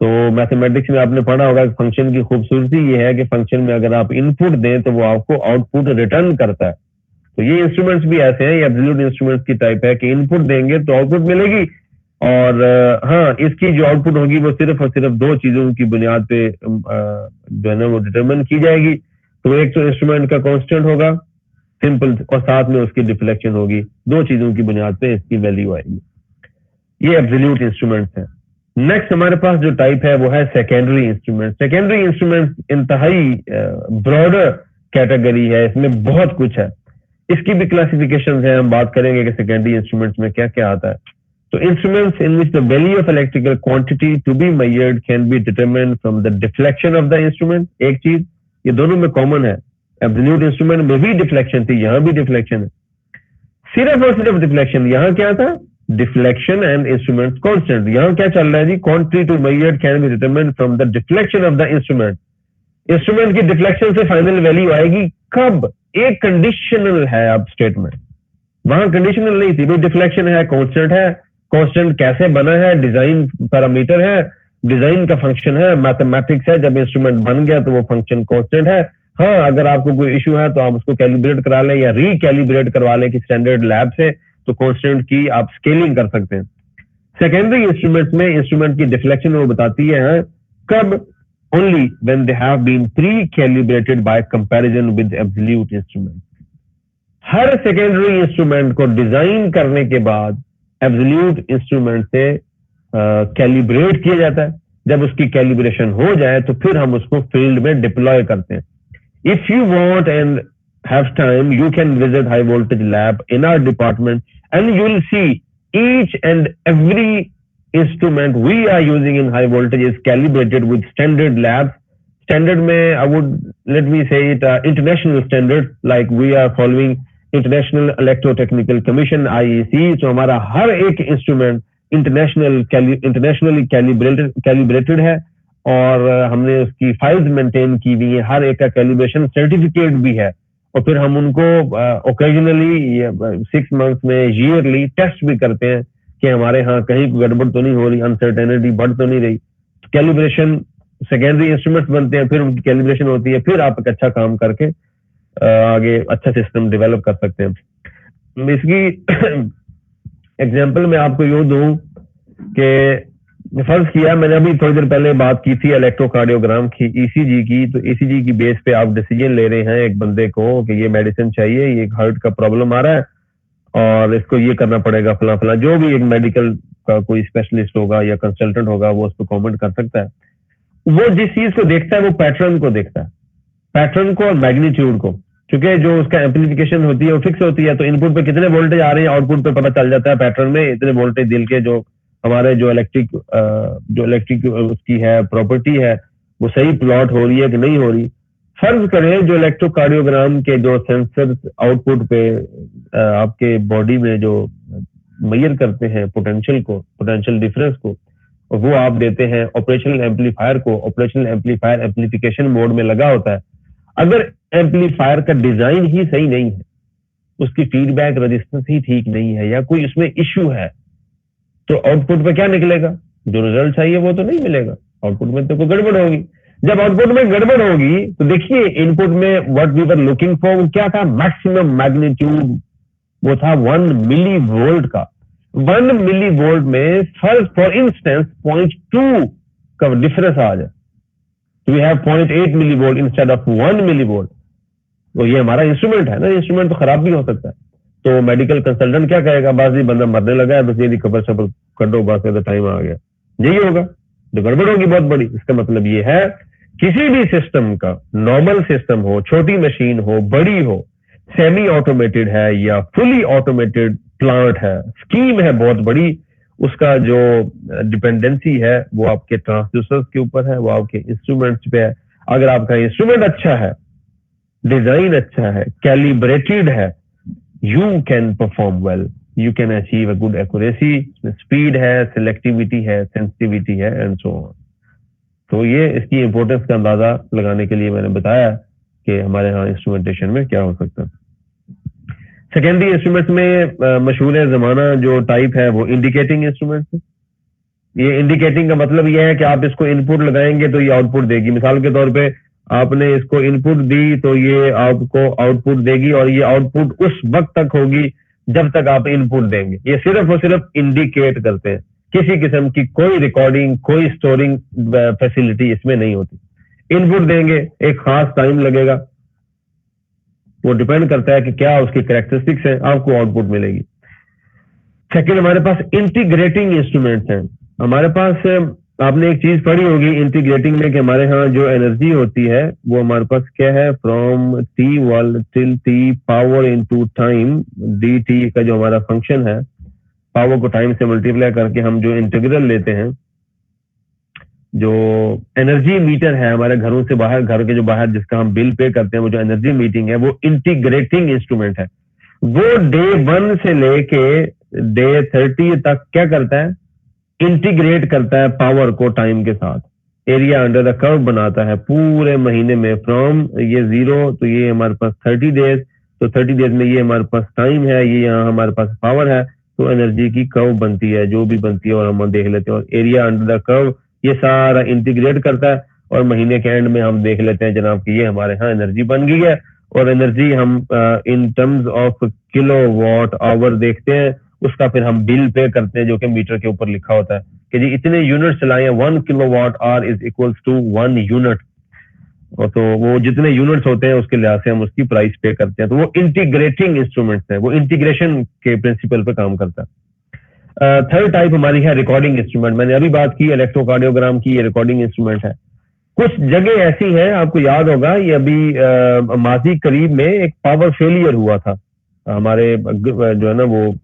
तो मैथमेटिक्स में आपने पढ़ा होगा कि फंक्शन की खूबसूरती ये है कि फंक्शन में अगर आप इनपुट दें तो वो आपको आउटपुट रिटर्न करता है। तो ये इंस्ट्रूमेंट्स भी ऐसे हैं, ये एब्सोल्यूट इंस्ट्रूमेंट्स की टाइप है कि इनपुट देंगे तो आउटपुट मिलेगी, और हाँ, इसकी जो आउटपुट होगी वो सिर्फ और सिर्फ दो चीजों की बुनियाद पे जो है ना वो डिटरमिन की जाएगी। तो एक तो इंस्ट्रूमेंट का कांस्टेंट होगा सिंपल, और साथ में उसकी डिफ्लेक्शन होगी। दो चीजों की बुनियाद पे इसकी वैल्यू आएगी। ये एब्सोल्यूट इंस्ट्रूमेंट्स है। नेक्स्ट हमारे पास जो टाइप है वो है सेकेंडरी इंस्ट्रूमेंट। सेकेंडरी इंस्ट्रूमेंट इंतहाई ब्रॉडर कैटेगरी है, इसमें बहुत कुछ है। इसकी भी क्लासिफिकेशन है, हम बात करेंगे कि सेकेंडरी इंस्ट्रूमेंट्स में क्या क्या आता है। तो instruments in which the value of electrical quantity to be measured can be determined from the deflection of the instrument. एक चीज ये दोनों में कॉमन है, एब्सोल्यूट इंस्ट्रूमेंट में भी डिफ्लेक्शन थी, यहाँ भी डिफ्लेक्शन है, सिर्फ और सिर्फ डिफ्लेक्शन। यहाँ क्या था? Deflection and instrument constant. यहाँ क्या चल रहा है जी? Quantity to measured can be determined from the deflection of the instrument. Instrument की डिफ्लेक्शन से फाइनल वैल्यू आएगी कब? एक कंडीशनल है अब स्टेटमेंट, वहां कंडीशनल नहीं थी। भाई डिफ्लेक्शन है, कांस्टेंट है, कांस्टेंट कैसे बना है? डिजाइन पैरामीटर है, डिजाइन का फंक्शन है, मैथमेटिक्स है। जब इंस्ट्रूमेंट बन गया तो वो फंक्शन कांस्टेंट है। हाँ, अगर आपको कोई इशू है तो आप उसको कैलिब्रेट करा लें या रिकैलिब्रेट करवा लें कि स्टैंडर्ड लैब से, तो कांस्टेंट की आप स्केलिंग कर सकते हैं। सेकेंडरी इंस्ट्रूमेंट्स में इंस्ट्रूमेंट की डिफ्लेक्शन वो बताती है कब? Only when they have been pre calibrated by comparison with absolute instrument. हर सेकेंडरी इंस्ट्रूमेंट को डिजाइन करने के बाद एब्सोल्यूट इंस्ट्रूमेंट से कैलिब्रेट किया जाता है। जब उसकी कैलिब्रेशन हो जाए तो फिर हम उसको फील्ड में डिप्लॉय करते हैं। If you want and have time, you can visit high voltage lab in our department and you will see each and every instrument we are using in high voltage is calibrated with standard labs. Standard में I would let me say it international standards, like we are following International Electrotechnical Commission IEC. So हमारा हर एक इंस्ट्रूमेंट इंटरनेशनली कैलिब्रेटेड है, और हमने उसकी फाइल्स मेंटेन की हुई है, हर एक का कैलिब्रेशन सर्टिफिकेट भी है। और फिर हम उनको ओकेजनली 6 मंथ्स में ईयरली टेस्ट भी करते हैं कि हमारे यहाँ कहीं गड़बड़ तो नहीं हो रही, अनसर्टेनिटी बढ़ तो नहीं रही। कैलिब्रेशन सेकेंडरी इंस्ट्रूमेंट्स बनते हैं, फिर उनकी कैलिब्रेशन होती है, फिर आप एक अच्छा काम करके आगे अच्छा सिस्टम डेवलप कर सकते हैं। इसकी एग्जाम्पल मैं आपको यूं दूं कि फर्ज किया मैंने अभी थोड़ी देर पहले बात की थी इलेक्ट्रोकार्डियोग्राम की, ईसीजी की। तो ईसीजी की बेस पे आप डिसीजन ले रहे हैं एक बंदे को कि ये मेडिसिन चाहिए, ये हार्ट का प्रॉब्लम आ रहा है और इसको ये करना पड़ेगा, फला फला। जो भी एक मेडिकल का कोई स्पेशलिस्ट होगा या कंसल्टेंट होगा वो उस पर कॉमेंट कर सकता है। वो जिस चीज को देखता है वो पैटर्न को देखता है, पैटर्न को और मैग्नीट्यूड को। क्योंकि जो उसका एम्पलीफिकेशन होती है वो फिक्स होती है, तो इनपुट पे कितने वोल्टेज आ रहे हैं आउटपुट पे पता चल जाता है पैटर्न में। इतने वोल्टेज दिल के जो हमारे जो इलेक्ट्रिक उसकी है प्रॉपर्टी है वो सही प्लॉट हो रही है कि नहीं हो रही। फर्ज करें जो इलेक्ट्रोकार्डियोग्राम के जो सेंसर आउटपुट पे आपके बॉडी में जो मेजर करते हैं पोटेंशियल को, पोटेंशियल डिफरेंस को, वो आप देते हैं ऑपरेशनल एम्पलीफायर को। ऑपरेशनल एम्पलीफायर एम्पलीफिकेशन मोड में लगा होता है। अगर एम्पलीफायर का डिजाइन ही सही नहीं है, उसकी फीडबैक रेजिस्टेंस ही ठीक नहीं है, या कोई उसमें इश्यू है, तो आउटपुट पे क्या निकलेगा? जो रिजल्ट चाहिए वो तो नहीं मिलेगा, आउटपुट में तो कोई गड़बड़ होगी। जब आउटपुट में गड़बड़ होगी तो देखिए इनपुट में what we were looking for क्या था? मैक्सिमम मैग्नीट्यूड वो था 1 मिली वोल्ट का। 1 मिली वोल्ट में फॉर इंस्टेंस 0.2 का डिफरेंस आ जाए, we have 0.8 millivolt instead of 1 millivolt. तो ये हमारा इंस्ट्रूमेंट है ना, इंस्ट्रूमेंट तो खराब भी हो सकता है। तो मेडिकल कंसल्टेंट क्या कहेगा? बस ये बंदा मरने लगा है, बस ये खबर शबर कटो, बस तो टाइम आ गया। यही होगा, तो गड़बड़ होगी बहुत बड़ी। इसका मतलब ये है किसी भी सिस्टम का, नॉर्मल सिस्टम हो, छोटी मशीन हो, बड़ी हो, सेमी ऑटोमेटेड है या फुली ऑटोमेटेड प्लांट है, स्कीम है बहुत बड़ी, उसका जो डिपेंडेंसी है वो आपके ट्रांसड्यूसर्स के ऊपर है, वो आपके इंस्ट्रूमेंट्स पे है। अगर आपका इंस्ट्रूमेंट अच्छा है, डिजाइन अच्छा है, कैलिब्रेटेड है, you can perform well, you can achieve a good accuracy. Speed है, सिलेक्टिविटी है, सेंसिटिविटी है एंड सो ऑन। तो ये इसकी इंपॉर्टेंस का अंदाजा लगाने के लिए मैंने बताया कि हमारे यहाँ इंस्ट्रूमेंटेशन में क्या हो सकता है। सेकेंडरी इंस्ट्रूमेंट्स में मशहूर जमाना जो टाइप है वो इंडिकेटिंग इंस्ट्रूमेंट्स है। ये इंडिकेटिंग का मतलब ये है कि आप इसको इनपुट लगाएंगे तो ये आउटपुट देगी। मिसाल के तौर पे आपने इसको इनपुट दी तो ये आपको आउटपुट देगी, और ये आउटपुट उस वक्त तक होगी जब तक आप इनपुट देंगे। ये सिर्फ और सिर्फ इंडिकेट करते हैं, किसी किस्म की कोई रिकॉर्डिंग, कोई स्टोरिंग फैसिलिटी इसमें नहीं होती। इनपुट देंगे, एक खास टाइम लगेगा, वो डिपेंड करता है कि क्या उसकी कैरेक्टरिस्टिक्स है, आपको आउटपुट मिलेगी। सेकंड, हमारे पास इंटीग्रेटिंग इंस्ट्रूमेंट्स हैं। हमारे पास आपने एक चीज पढ़ी होगी इंटीग्रेटिंग में कि हमारे यहाँ जो एनर्जी होती है वो हमारे पास क्या है, from t1 till t power into time, dt का जो हमारा फंक्शन है, पावर को टाइम से मल्टीप्लाई करके हम जो इंटीग्रल लेते हैं, जो एनर्जी मीटर है हमारे घरों से बाहर, घर के जो बाहर जिसका हम बिल पे करते हैं, वो जो एनर्जी मीटिंग है वो इंटीग्रेटिंग इंस्ट्रूमेंट है। वो डे 1 से लेके डे 30 तक क्या करता है, इंटीग्रेट करता है पावर को टाइम के साथ। एरिया अंडर द कर्व बनाता है पूरे महीने में, फ्रॉम ये 0 तो ये हमारे पास 30 डेज, तो 30 डेज में ये हमारे पास टाइम है, ये यहाँ हमारे पास पावर है, तो एनर्जी की कर्व बनती है जो भी बनती है, और हम देख लेते हैं। और एरिया अंडर द कर्व ये सारा इंटीग्रेट करता है, और महीने के एंड में हम देख लेते हैं जनाब कि ये हमारे यहाँ एनर्जी बन गई है। और एनर्जी हम इन टर्म्स ऑफ किलोवाट आवर देखते हैं, उसका फिर हम बिल पे करते हैं जो कि मीटर के ऊपर लिखा होता है कि जी इतने यूनिट चलाए, 1 kilowatt hour is equals to 1 unit. और तो वो जितने यूनिट्स होते हैं उसके लिहाज से हम उसकी प्राइस पे करते हैं। तो वो इंटीग्रेटिंग इंस्ट्रूमेंट्स है, वो इंटीग्रेशन के प्रिंसिपल पे काम करता है। थर्ड टाइप हमारी है रिकॉर्डिंग इंस्ट्रूमेंट। मैंने अभी बात की इलेक्ट्रोकार्डियोग्राम की, ये रिकॉर्डिंग इंस्ट्रूमेंट है। कुछ जगह ऐसी है, आपको याद होगा ये अभी माजी करीब में एक पावर फेलियर हुआ था हमारे जो है ना वो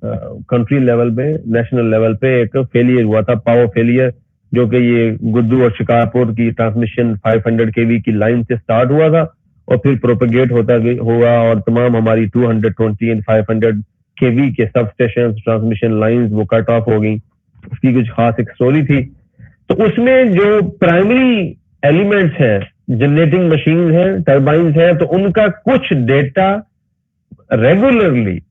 कंट्री लेवल पे, नेशनल लेवल पे एक फेलियर हुआ था, पावर फेलियर, जो कि ये गुद्दू और शिकारपुर की ट्रांसमिशन 500 kV की लाइन से स्टार्ट हुआ था और फिर प्रोपेगेट होता हुआ और तमाम हमारी 220 एंड 500 kV के सब स्टेशन ट्रांसमिशन लाइंस वो कट ऑफ हो गई। उसकी कुछ खास एक स्टोरी थी। तो उसमें जो प्राइमरी एलिमेंट्स हैं, जनरेटिंग मशीन है, टर्बाइंस है, तो उनका कुछ डेटा रेगुलरली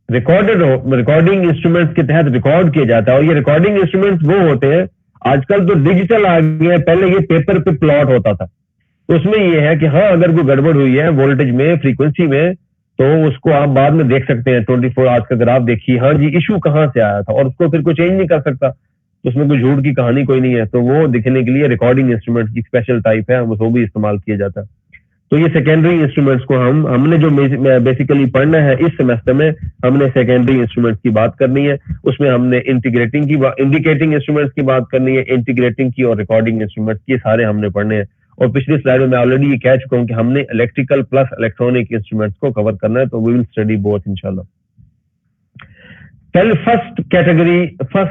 रिकॉर्डिंग इंस्ट्रूमेंट्स के तहत रिकॉर्ड किया जाता है। और ये रिकॉर्डिंग इंस्ट्रूमेंट्स वो होते हैं, आजकल तो डिजिटल आ गए हैं, पहले ये पेपर पे प्लॉट होता था। तो उसमें ये है कि हाँ अगर कोई गड़बड़ हुई है वोल्टेज में, फ्रीक्वेंसी में, तो उसको आप बाद में देख सकते हैं 24 आवर्स का ग्राफ देखिए, हाँ जी इशू कहाँ से आया था, और उसको फिर कोई चेंज नहीं कर सकता। तो उसमें कोई झूठ की कहानी कोई नहीं है। तो वो दिखने के लिए रिकॉर्डिंग इंस्ट्रूमेंट की स्पेशल टाइप है, वो भी इस्तेमाल किया जाता है। तो ये सेकेंडरी इंस्ट्रूमेंट्स को हमने जो बेसिकली पढ़ना है इस सेमेस्टर में, हमने सेकेंडरी इंस्ट्रूमेंट्स की बात करनी है। उसमें हमने इंडिकेटिंग इंस्ट्रूमेंट्स की बात करनी है, इंटीग्रेटिंग की और रिकॉर्डिंग इंस्ट्रूमेंट्स की, सारे हमने पढ़ने हैं। और पिछली स्लाइड में मैं ऑलरेडी ये कह चुका हूं कि हमने इलेक्ट्रिकल प्लस इलेक्ट्रॉनिक इंस्ट्रूमेंट्स को कवर करना है, तो वी विल स्टडी बोथ इंशाल्लाह। फर्स्ट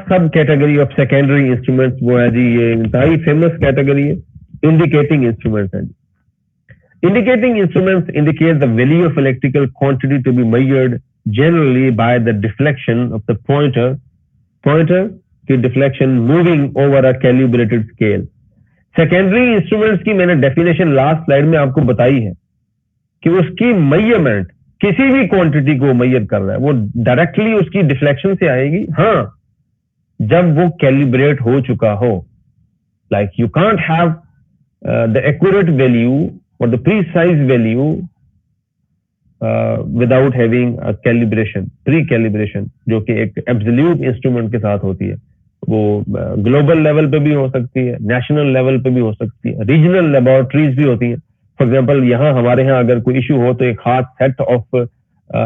सब कैटेगरी ऑफ सेकेंडरी इंस्ट्रूमेंट्स वो है जी, ये इंतहाई फेमस कैटेगरी है, इंडिकेटिंग इंस्ट्रूमेंट्स है जी। Indicating instruments indicate the value of electrical quantity to be measured generally by the deflection of the pointer की deflection moving over a calibrated scale. Secondary instruments की मैंने definition last slide में आपको बताई है कि उसकी measurement किसी भी quantity को measure कर रहा है, वो directly उसकी deflection से आएगी, हाँ जब वो calibrate हो चुका हो। Like you can't have the accurate value or the precise value without having a calibration, pre-calibration, जो कि एक absolute instrument के साथ होती है। वो global level पे भी हो सकती है, national level पे भी हो सकती है, regional laboratories भी होती हैं। For example, यहाँ हमारे यहाँ अगर कोई issue हो तो एक खास set of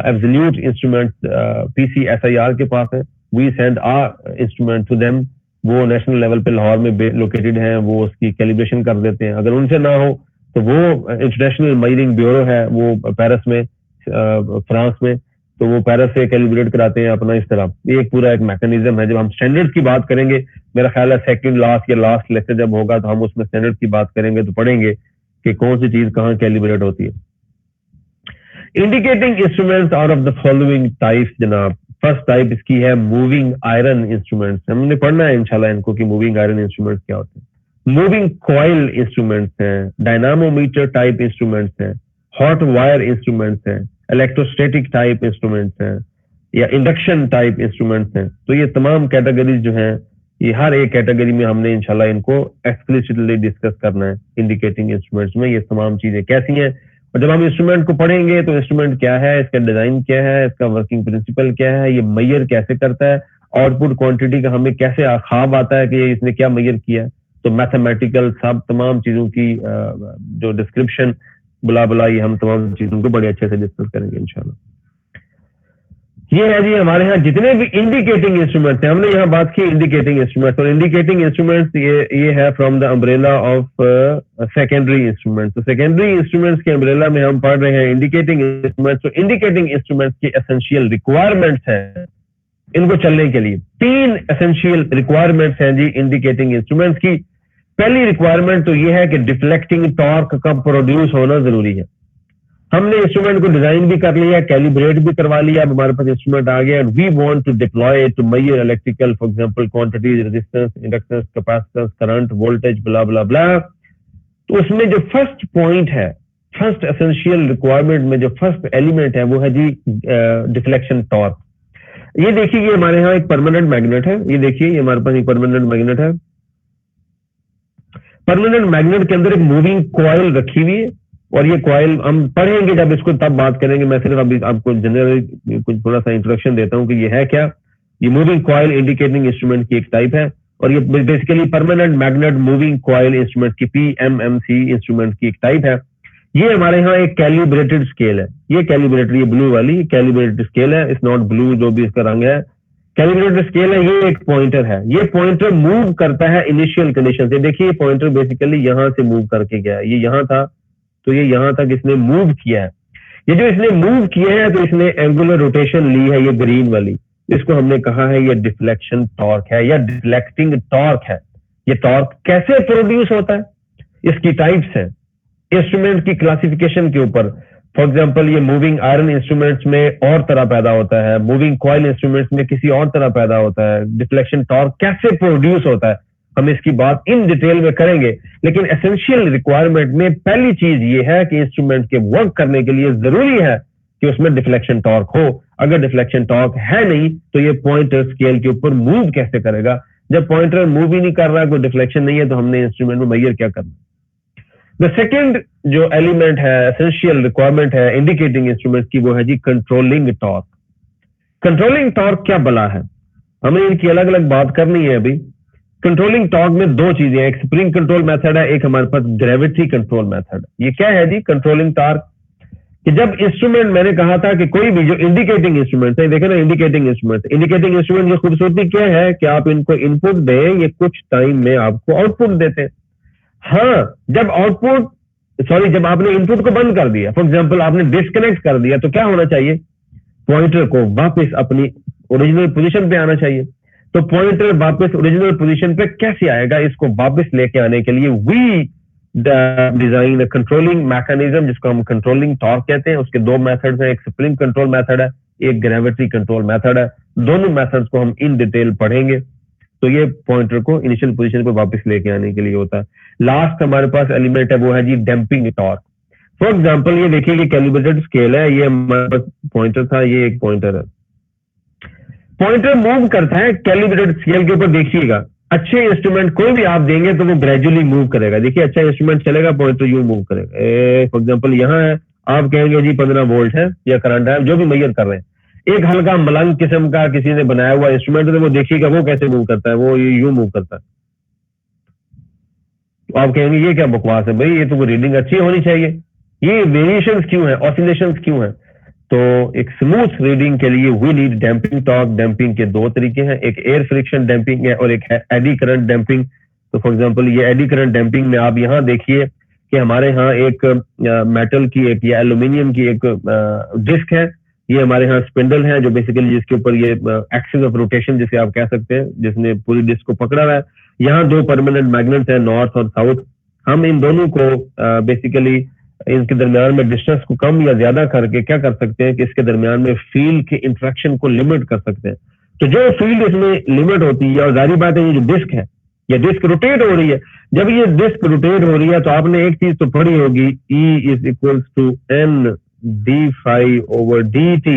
absolute instruments PCSIR के पास है, we send our instrument to them, वो national level पे लाहौर में located हैं, वो उसकी calibration कर देते हैं। अगर उनसे ना हो तो वो इंटरनेशनल मेजरिंग ब्यूरो है वो पेरिस में, फ्रांस में, तो वो पेरिस से कैलिब्रेट कराते हैं अपना। इस तरह ये एक पूरा एक मैकेनिज्म है। जब हम स्टैंडर्ड्स की बात करेंगे, मेरा ख्याल है सेकंड लास्ट या लास्ट लेक्चर जब होगा तो हम उसमें स्टैंडर्ड्स की बात करेंगे, तो पढ़ेंगे कि कौन सी चीज कहाँ कैलिब्रेट होती है। Indicating instruments out of the following types जनाब, फर्स्ट टाइप इसकी है मूविंग आयरन इंस्ट्रूमेंट्स। हमने पढ़ना है इंशाल्लाह इनको कि मूविंग आयरन इंस्ट्रूमेंट्स क्या होते हैं। मूविंग कॉइल इंस्ट्रूमेंट्स हैं, डायनामोमीटर टाइप इंस्ट्रूमेंट्स हैं, हॉट वायर इंस्ट्रूमेंट्स हैं, इलेक्ट्रोस्टैटिक टाइप इंस्ट्रूमेंट्स हैं या इंडक्शन टाइप इंस्ट्रूमेंट्स हैं। तो ये तमाम कैटेगरीज जो हैं, ये हर एक कैटेगरी में हमने इंशाल्लाह इनको एक्सप्लिसिटली डिस्कस करना है। इंडिकेटिंग इंस्ट्रूमेंट्स में ये तमाम चीजें कैसी हैं, और जब हम इंस्ट्रूमेंट को पढ़ेंगे तो इंस्ट्रूमेंट क्या है, इसका डिजाइन क्या है, इसका वर्किंग प्रिंसिपल क्या है, ये मैयर कैसे करता है, आउटपुट क्वांटिटी का हमें कैसे ख्वाब आता है कि इसने क्या मैयर किया है। तो मैथमेटिकल सब तमाम चीजों की जो डिस्क्रिप्शन बुला बुला, ये हम तमाम चीजों को बड़े अच्छे से डिस्कस करेंगे इंशाल्लाह। ये है जी हमारे यहाँ जितने भी इंडिकेटिंग इंस्ट्रूमेंट्स हैं, हमने यहाँ बात की इंडिकेटिंग इंस्ट्रूमेंट्स, और इंडिकेटिंग इंस्ट्रूमेंट्स ये है from the umbrella of secondary instruments. तो सेकेंडरी इंस्ट्रूमेंट्स के अम्ब्रेला में हम पढ़ रहे हैं इंडिकेटिंग इंस्ट्रूमेंट्स। तो इंडिकेटिंग इंस्ट्रूमेंट्स की एसेंशियल रिक्वायरमेंट्स हैं इनको चलने के लिए। 3 एसेंशियल रिक्वायरमेंट्स हैं जी इंडिकेटिंग इंस्ट्रूमेंट्स की। पहली रिक्वायरमेंट तो ये है कि डिफ्लेक्टिंग टॉर्क का प्रोड्यूस होना जरूरी है। हमने इंस्ट्रूमेंट को डिजाइन भी कर लिया, कैलिब्रेट भी करवा लिया, अब हमारे पास इंस्ट्रूमेंट आ गया, and we want to deploy to measure electrical, for example quantities, resistance, inductance, capacitance, current, voltage, blah blah blah. तो उसमें जो फर्स्ट पॉइंट है, फर्स्ट एसेंशियल रिक्वायरमेंट में जो फर्स्ट एलिमेंट है वो है जी डिफ्लेक्शन टॉर्क। ये देखिए, ये हमारे यहाँ एक परमानेंट मैग्नेट है, ये देखिए ये हमारे पास एक परमानेंट मैग्नेट है। परमानेंट मैग्नेट के अंदर एक मूविंग कॉइल रखी हुई है, और ये कॉइल हम पढ़ेंगे जब इसको तब बात करेंगे। मैं सिर्फ अभी आपको जनरली कुछ थोड़ा सा इंट्रोडक्शन देता हूं कि ये है क्या। ये मूविंग कॉइल इंडिकेटिंग इंस्ट्रूमेंट की एक टाइप है, और ये basically permanent magnet moving coil instrument की PMMC इंस्ट्रूमेंट की एक टाइप है। ये हमारे यहाँ एक कैलिब्रेटेड स्केल है, ये कैलिब्रेटेड, ये ब्लू वाली कैलिब्रेटेड स्केल है, इट्स नॉट ब्लू जो भी इसका रंग है, कैलिब्रेटेड स्केल है। ये एक पॉइंटर है, ये पॉइंटर मूव करता है इनिशियल कंडीशन से। देखिए ये पॉइंटर बेसिकली यहाँ से मूव करके गया है, ये यहाँ था तो ये यहां तक इसने मूव किया है। ये जो इसने मूव किया है तो इसने एंगुलर रोटेशन ली है, ये ग्रीन वाली, इसको हमने कहा है ये डिफ्लेक्शन टॉर्क है या डिफ्लेक्टिंग टॉर्क है। ये टॉर्क कैसे प्रोड्यूस होता है, इसकी टाइप्स है इंस्ट्रूमेंट की क्लासिफिकेशन के ऊपर। फॉर एग्जांपल ये मूविंग आयरन इंस्ट्रूमेंट्स में और तरह पैदा होता है, मूविंग कॉइल इंस्ट्रूमेंट्स में किसी और तरह पैदा होता है। डिफ्लेक्शन टॉर्क कैसे प्रोड्यूस होता है हम इसकी बात इन डिटेल में करेंगे, लेकिन एसेंशियल रिक्वायरमेंट में पहली चीज ये है कि इंस्ट्रूमेंट के वर्क करने के लिए जरूरी है कि उसमें डिफ्लेक्शन टॉर्क हो। अगर डिफ्लेक्शन टॉर्क है नहीं तो ये पॉइंटर स्केल के ऊपर मूव कैसे करेगा। जब पॉइंटर मूव ही नहीं कर रहा, कोई डिफ्लेक्शन नहीं है, तो हमने इंस्ट्रूमेंट में मेजर क्या करना। द सेकेंड जो एलिमेंट है, एसेंशियल रिक्वायरमेंट है इंडिकेटिंग इंस्ट्रूमेंट की, वो है जी कंट्रोलिंग टॉर्क। कंट्रोलिंग टॉर्क क्या बला है, हमें इनकी अलग अलग बात करनी है अभी। कंट्रोलिंग टॉर्क में 2 चीजें हैं, एक स्प्रिंग कंट्रोल मेथड है, एक हमारे पास ग्रेविटी कंट्रोल मेथड। ये क्या है जी कंट्रोलिंग टॉर्क, कि जब इंस्ट्रूमेंट, मैंने कहा था कि कोई भी जो इंडिकेटिंग इंस्ट्रूमेंट है, देखे ना इंडिकेटिंग इंस्ट्रूमेंट की खूबसूरती क्या है कि आप इनको इनपुट दें, ये कुछ टाइम में आपको आउटपुट देते हैं। हाँ, जब आपने इनपुट को बंद कर दिया, फॉर एग्जाम्पल आपने डिस्कनेक्ट कर दिया, तो क्या होना चाहिए, पॉइंटर को वापस अपनी ओरिजिनल पोजिशन पे आना चाहिए। तो पॉइंटर वापस ओरिजिनल पोजीशन पे कैसे आएगा, इसको वापस लेके आने के लिए वी डिजाइन कंट्रोलिंग मैकेनिज्म, जिसको हम कंट्रोलिंग टॉर्क कहते हैं। उसके 2 मेथड्स हैं, एक स्प्रिंग कंट्रोल मेथड है, एक ग्रेविटी कंट्रोल मेथड है। दोनों मेथड्स को हम इन डिटेल पढ़ेंगे। तो ये पॉइंटर को इनिशियल पोजीशन पे वापस लेके आने के लिए होता है। लास्ट हमारे पास एलिमेंट है वो है जी डैम्पिंग टॉर्क। फॉर एग्जाम्पल ये देखिए, ये कैलिब्रेटेड स्केल है, ये हमारे पास पॉइंटर था, ये एक पॉइंटर है। पॉइंटर मूव करता है कैलिब्रेटेड स्केल के ऊपर। देखिएगा, अच्छे इंस्ट्रूमेंट कोई भी आप देंगे तो वो ग्रेजुअली मूव करेगा। देखिए अच्छा इंस्ट्रूमेंट चलेगा, पॉइंटर यूं मूव करेगा। फॉर एग्जांपल यहाँ है, आप कहेंगे जी 15 वोल्ट है या करंट है, जो भी मेजर कर रहे हैं। एक हल्का मलंग किस्म का किसी ने बनाया हुआ इंस्ट्रूमेंट है, तो वो देखिएगा वो कैसे मूव करता है, वो यूं मूव करता है। तो आप कहेंगे ये क्या बकवास है भाई, ये तो रीडिंग अच्छी होनी चाहिए, ये वेरिएशंस क्यों है, ऑसिलेशंस क्यों है। तो एक स्मूथ रीडिंग के लिए we need damping torque. Damping के 2 तरीके हैं, एक एयर फ्रिक्शन डैम्पिंग है और एक है एडी करंट डैम्पिंग। तो फॉर एग्जांपल ये एडी करंट डैम्पिंग में आप यहाँ देखिए कि हमारे यहाँ एक मेटल की एक या एल्यूमिनियम की एक डिस्क है। ये हमारे यहाँ स्पिंडल है जो बेसिकली जिसके ऊपर ये एक्सिस ऑफ रोटेशन जिसे आप कह सकते हैं, जिसने पूरी डिस्क को पकड़ा हुआ है। यहाँ 2 परमानेंट मैग्नेट्स हैं, नॉर्थ और साउथ। हम इन दोनों को बेसिकली इनके दरमियान में डिस्टेंस को कम या ज्यादा करके क्या कर सकते हैं कि इसके दरमियान में फील्ड के इंटरेक्शन को लिमिट कर सकते हैं। तो जो फील्ड इसमें लिमिट होती है, और जारी बात है ये जो डिस्क है, ये डिस्क रोटेट हो रही है, जब ये डिस्क रोटेट हो रही है तो आपने एक चीज तो पढ़ी होगी, E is equals to n d∅/dt,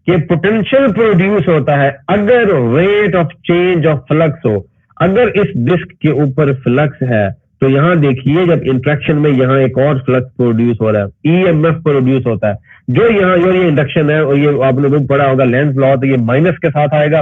कि पोटेंशियल प्रोड्यूस होता है अगर rate of change of flux हो। अगर इस डिस्क के ऊपर फ्लक्स है तो यहाँ देखिए जब इंट्रैक्शन में यहाँ एक और फ्लक्स प्रोड्यूस हो रहा है, EMF प्रोड्यूस होता है, जो यहाँ जो ये इंडक्शन है, और ये आपने बुक पढ़ा होगा लेंस लॉ, तो ये माइनस के साथ आएगा।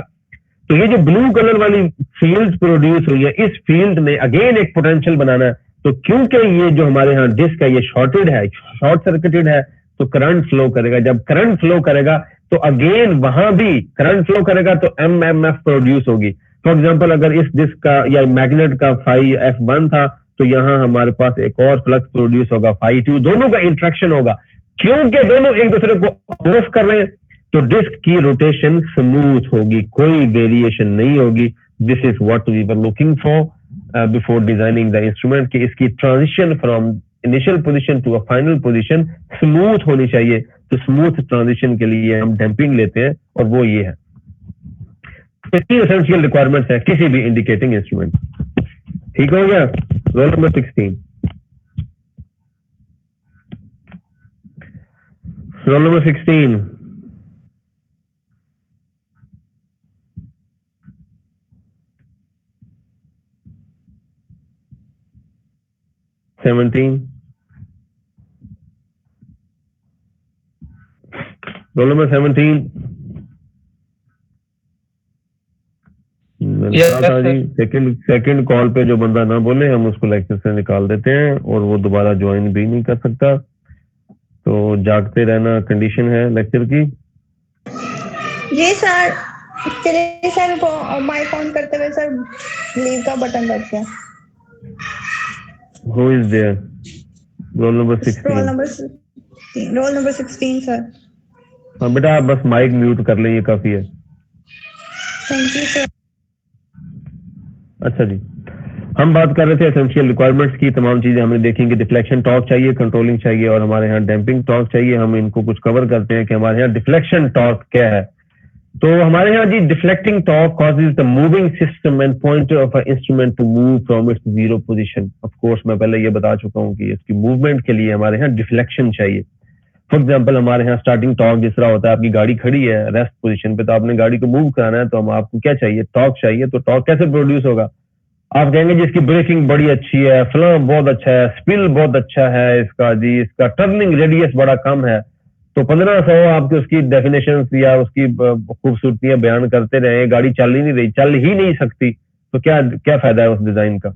तो ये जो ब्लू कलर वाली फील्ड प्रोड्यूस हुई है, इस फील्ड ने अगेन एक पोटेंशियल बनाना है। तो क्योंकि ये जो हमारे यहाँ डिस्क है ये शॉर्टेड है, शॉर्ट सर्किटेड है, तो करंट फ्लो करेगा। जब करंट फ्लो करेगा तो अगेन वहां भी करंट फ्लो करेगा तो MMF प्रोड्यूस होगी। फॉर एग्जाम्पल अगर इस डिस्क का या मैग्नेट का फाई F1 था तो यहाँ हमारे पास एक और फ्लक्स प्रोड्यूस होगा φ2, दोनों का इंट्रैक्शन होगा। क्योंकि दोनों एक दूसरे को अपोज कर रहे हैं तो डिस्क की रोटेशन स्मूथ होगी, कोई वेरिएशन नहीं होगी। This is what we were looking for before designing the instrument, कि इसकी transition from initial position to a final position smooth होनी चाहिए। तो स्मूथ ट्रांजिशन के लिए हम डैम्पिंग लेते हैं, और वो ये है। तीन एसेंशियल रिक्वायरमेंट्स है किसी भी इंडिकेटिंग इंस्ट्रूमेंट। ठीक हो गया? Role number 16। Role number 16। Roll number 17। Second call पे जो बंदा ना बोले हम उसको लेक्चर से निकाल देते हैं, और वो दोबारा ज्वाइन भी नहीं कर सकता। तो जागते रहना कंडीशन है लेक्चर की। जी सर, चलिए सर, माइक ऑन करते हुए सर लीव का बटन दब गया। Who is there? Role number 16। Role number 16 sir. हाँ बेटा, आप बस माइक म्यूट कर लें, ये काफी है। Thank you sir. अच्छा जी, हम बात कर रहे थे एसेंशियल रिक्वायरमेंट्स की। तमाम चीजें हमने देखी कि डिफ्लेक्शन टॉर्क चाहिए, कंट्रोलिंग चाहिए, और हमारे यहाँ डैम्पिंग टॉर्क चाहिए। हम इनको कुछ कवर करते हैं कि हमारे यहाँ डिफ्लेक्शन टॉर्क क्या है। तो हमारे यहाँ जी deflecting torque causes the moving system and pointer of a instrument to move from its zero position. Of course मैं पहले ये बता चुका हूँ कि इसकी मूवमेंट के लिए हमारे यहाँ डिफ्लेक्शन चाहिए। फॉर एग्जाम्पल हमारे यहाँ स्टार्टिंग टॉर्क जिस तरह होता है, आपकी गाड़ी खड़ी है रेस्ट पोजीशन पे, तो आपने गाड़ी को मूव कराना है, तो हम आपको क्या चाहिए? टॉर्क चाहिए। तो टॉर्क कैसे प्रोड्यूस होगा? आप कहेंगे जिसकी ब्रेकिंग बड़ी अच्छी है, फ्लम बहुत अच्छा है, स्पिल बहुत अच्छा है इसका जी, इसका टर्निंग रेडियस बड़ा कम है, तो 1500 आपके उसकी डेफिनेशन या उसकी खूबसूरतियां बयान करते रहे, गाड़ी चल ही नहीं रही, चल ही नहीं सकती, तो क्या क्या फायदा है उस डिजाइन का?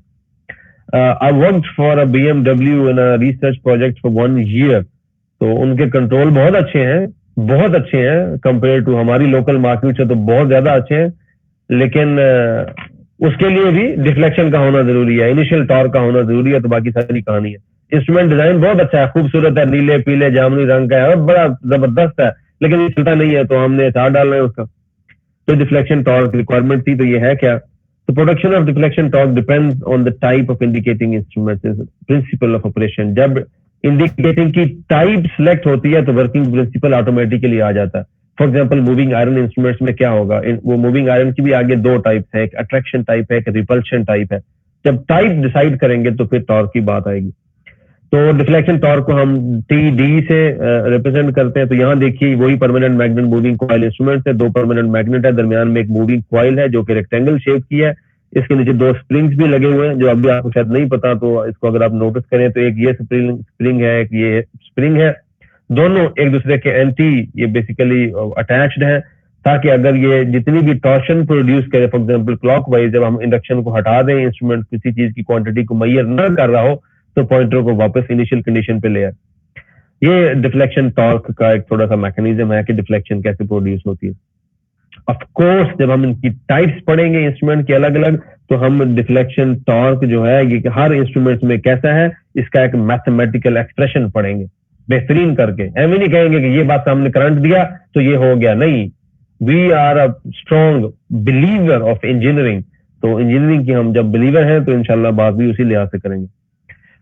I worked for a BMW in a research project for 1 year। तो उनके कंट्रोल बहुत अच्छे हैं कंपेयर टू हमारी लोकल मार्केट से, तो बहुत ज्यादा अच्छे हैं। लेकिन उसके लिए भी डिफ्लेक्शन का होना जरूरी है, इनिशियल टॉर्क का होना जरूरी है, तो बाकी सारी कहानी है। इंस्ट्रूमेंट डिजाइन बहुत अच्छा है, खूबसूरत है, नीले पीले जामुनी रंग का है और बड़ा जबरदस्त है, लेकिन ये चलता नहीं है, तो हमने अचार डालना है उसका। तो डिफ्लेक्शन टॉर्क रिक्वायरमेंट थी, तो ये है क्या? तो production of deflection torque depends on the type of indicating instrument, principle of operation. जब इंडिकेटिंग की टाइप सिलेक्ट होती है तो वर्किंग प्रिंसिपल ऑटोमेटिकली आ जाता है। For example moving iron instruments में क्या होगा? वो मूविंग आयरन की भी आगे 2 टाइप्स है, एक अट्रैक्शन टाइप है, एक रिपल्शन टाइप है। जब टाइप डिसाइड करेंगे तो फिर टॉर्क की बात आएगी। तो डिफ्लेक्शन टॉर्क को हम TD से रिप्रेजेंट करते हैं। तो यहाँ देखिए वही permanent magnet moving coil instrument है, 2 परमानेंट मैग्नेट है, दरमियान में एक मूविंग कॉइल है जो कि रेक्टेंगल शेप की है। इसके नीचे 2 स्प्रिंग्स भी लगे हुए हैं, जो अभी आपको शायद नहीं पता, तो इसको अगर आप नोटिस करें तो एक ये स्प्रिंग है, एक ये स्प्रिंग है, दोनों एक दूसरे के एंटी ये बेसिकली अटैच्ड है, ताकि अगर ये जितनी भी टॉर्शन प्रोड्यूस करे, फॉर एग्जांपल क्लॉकवाइज, जब हम इंडक्शन को हटा दें, इंस्ट्रूमेंट किसी चीज की क्वांटिटी को मेजर न कर रहा हो, तो पॉइंटर को वापस इनिशियल कंडीशन पे ले आए। ये डिफ्लेक्शन टॉर्क का एक थोड़ा सा मैकेनिज्म है कि डिफ्लेक्शन कैसे प्रोड्यूस होती है। ऑफ कोर्स जब हम इनकी टाइप्स पढ़ेंगे इंस्ट्रूमेंट के अलग अलग, तो हम डिफ्लेक्शन टॉर्क जो है ये हर इंस्ट्रूमेंट में कैसा है, इसका एक मैथमेटिकल एक्सप्रेशन पढ़ेंगे बेहतरीन करके। हम ही नहीं कहेंगे कि ये बात सामने करंट दिया तो ये हो गया, नहीं। We are a strong believer of engineering. तो इंजीनियरिंग की हम जब बिलीवर हैं तो इंशाल्लाह बात भी उसी लिहाज से करेंगे।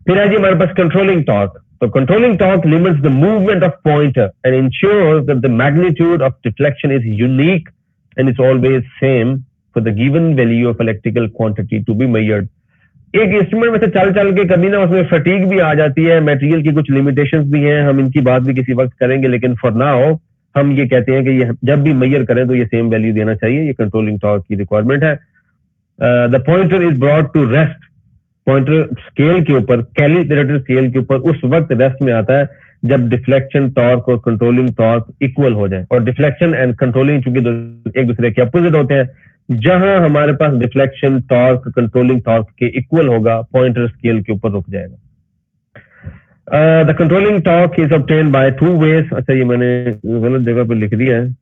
फिर है जी हमारे पास controlling torque. So controlling torque limits the movement of pointer and ensures that the magnitude of deflection is unique and it's always same for the given value of electrical quantity to be measured. एक इंस्ट्रूमेंट में से चल चल के कभी ना उसमें फटीग भी आ जाती है, मटेरियल की कुछ लिमिटेशंस भी हैं, हम इनकी बात भी किसी वक्त करेंगे, लेकिन फॉर नाउ हम ये कहते हैं कि ये जब भी मेजर करें तो ये सेम वैल्यू देना चाहिए, ये कंट्रोलिंग टॉर्क की रिक्वायरमेंट है। The pointer is brought to rest, pointer scale के ऊपर, कैलिब्रेटेड स्केल के ऊपर उस वक्त रेस्ट में आता है जब डिफ्लेक्शन टॉर्क और कंट्रोलिंग टॉर्क इक्वल हो जाए। और डिफ्लेक्शन एंड कंट्रोलिंग चूंकि एक दूसरे के अपोजिट होते हैं, जहां हमारे पास डिफ्लेक्शन टॉर्क कंट्रोलिंग टॉर्क के इक्वल होगा पॉइंटर स्केल के ऊपर रुक जाएगा। The controlling torque is obtained by two ways. अच्छा ये मैंने गलत जगह पे लिख दिया है,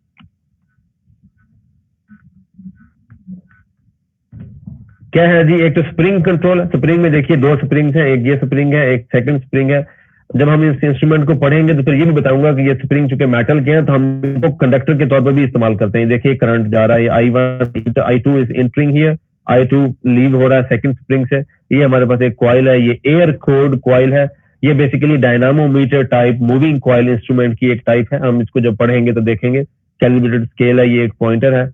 क्या है जी, एक तो स्प्रिंग कंट्रोल है। स्प्रिंग में देखिए दो स्प्रिंग्स हैं, एक ये स्प्रिंग है, एक सेकंड स्प्रिंग है। जब हम इस इंस्ट्रूमेंट को पढ़ेंगे तो फिर ये भी बताऊंगा कि ये स्प्रिंग चूंकि मेटल के हैं तो हम इनको कंडक्टर के तौर पर भी इस्तेमाल करते हैं। देखिए करंट जा रहा है, I1 I2 is entering here, I2 leave हो रहा है सेकंड स्प्रिंग से। ये हमारे पास एक कॉइल है, ये एयर कोर्ड कॉइल है, ये basically dynamometer type moving coil instrument की एक टाइप है। हम इसको जब पढ़ेंगे तो देखेंगे। कैलिब्रेटेड स्केल है, ये एक पॉइंटर है।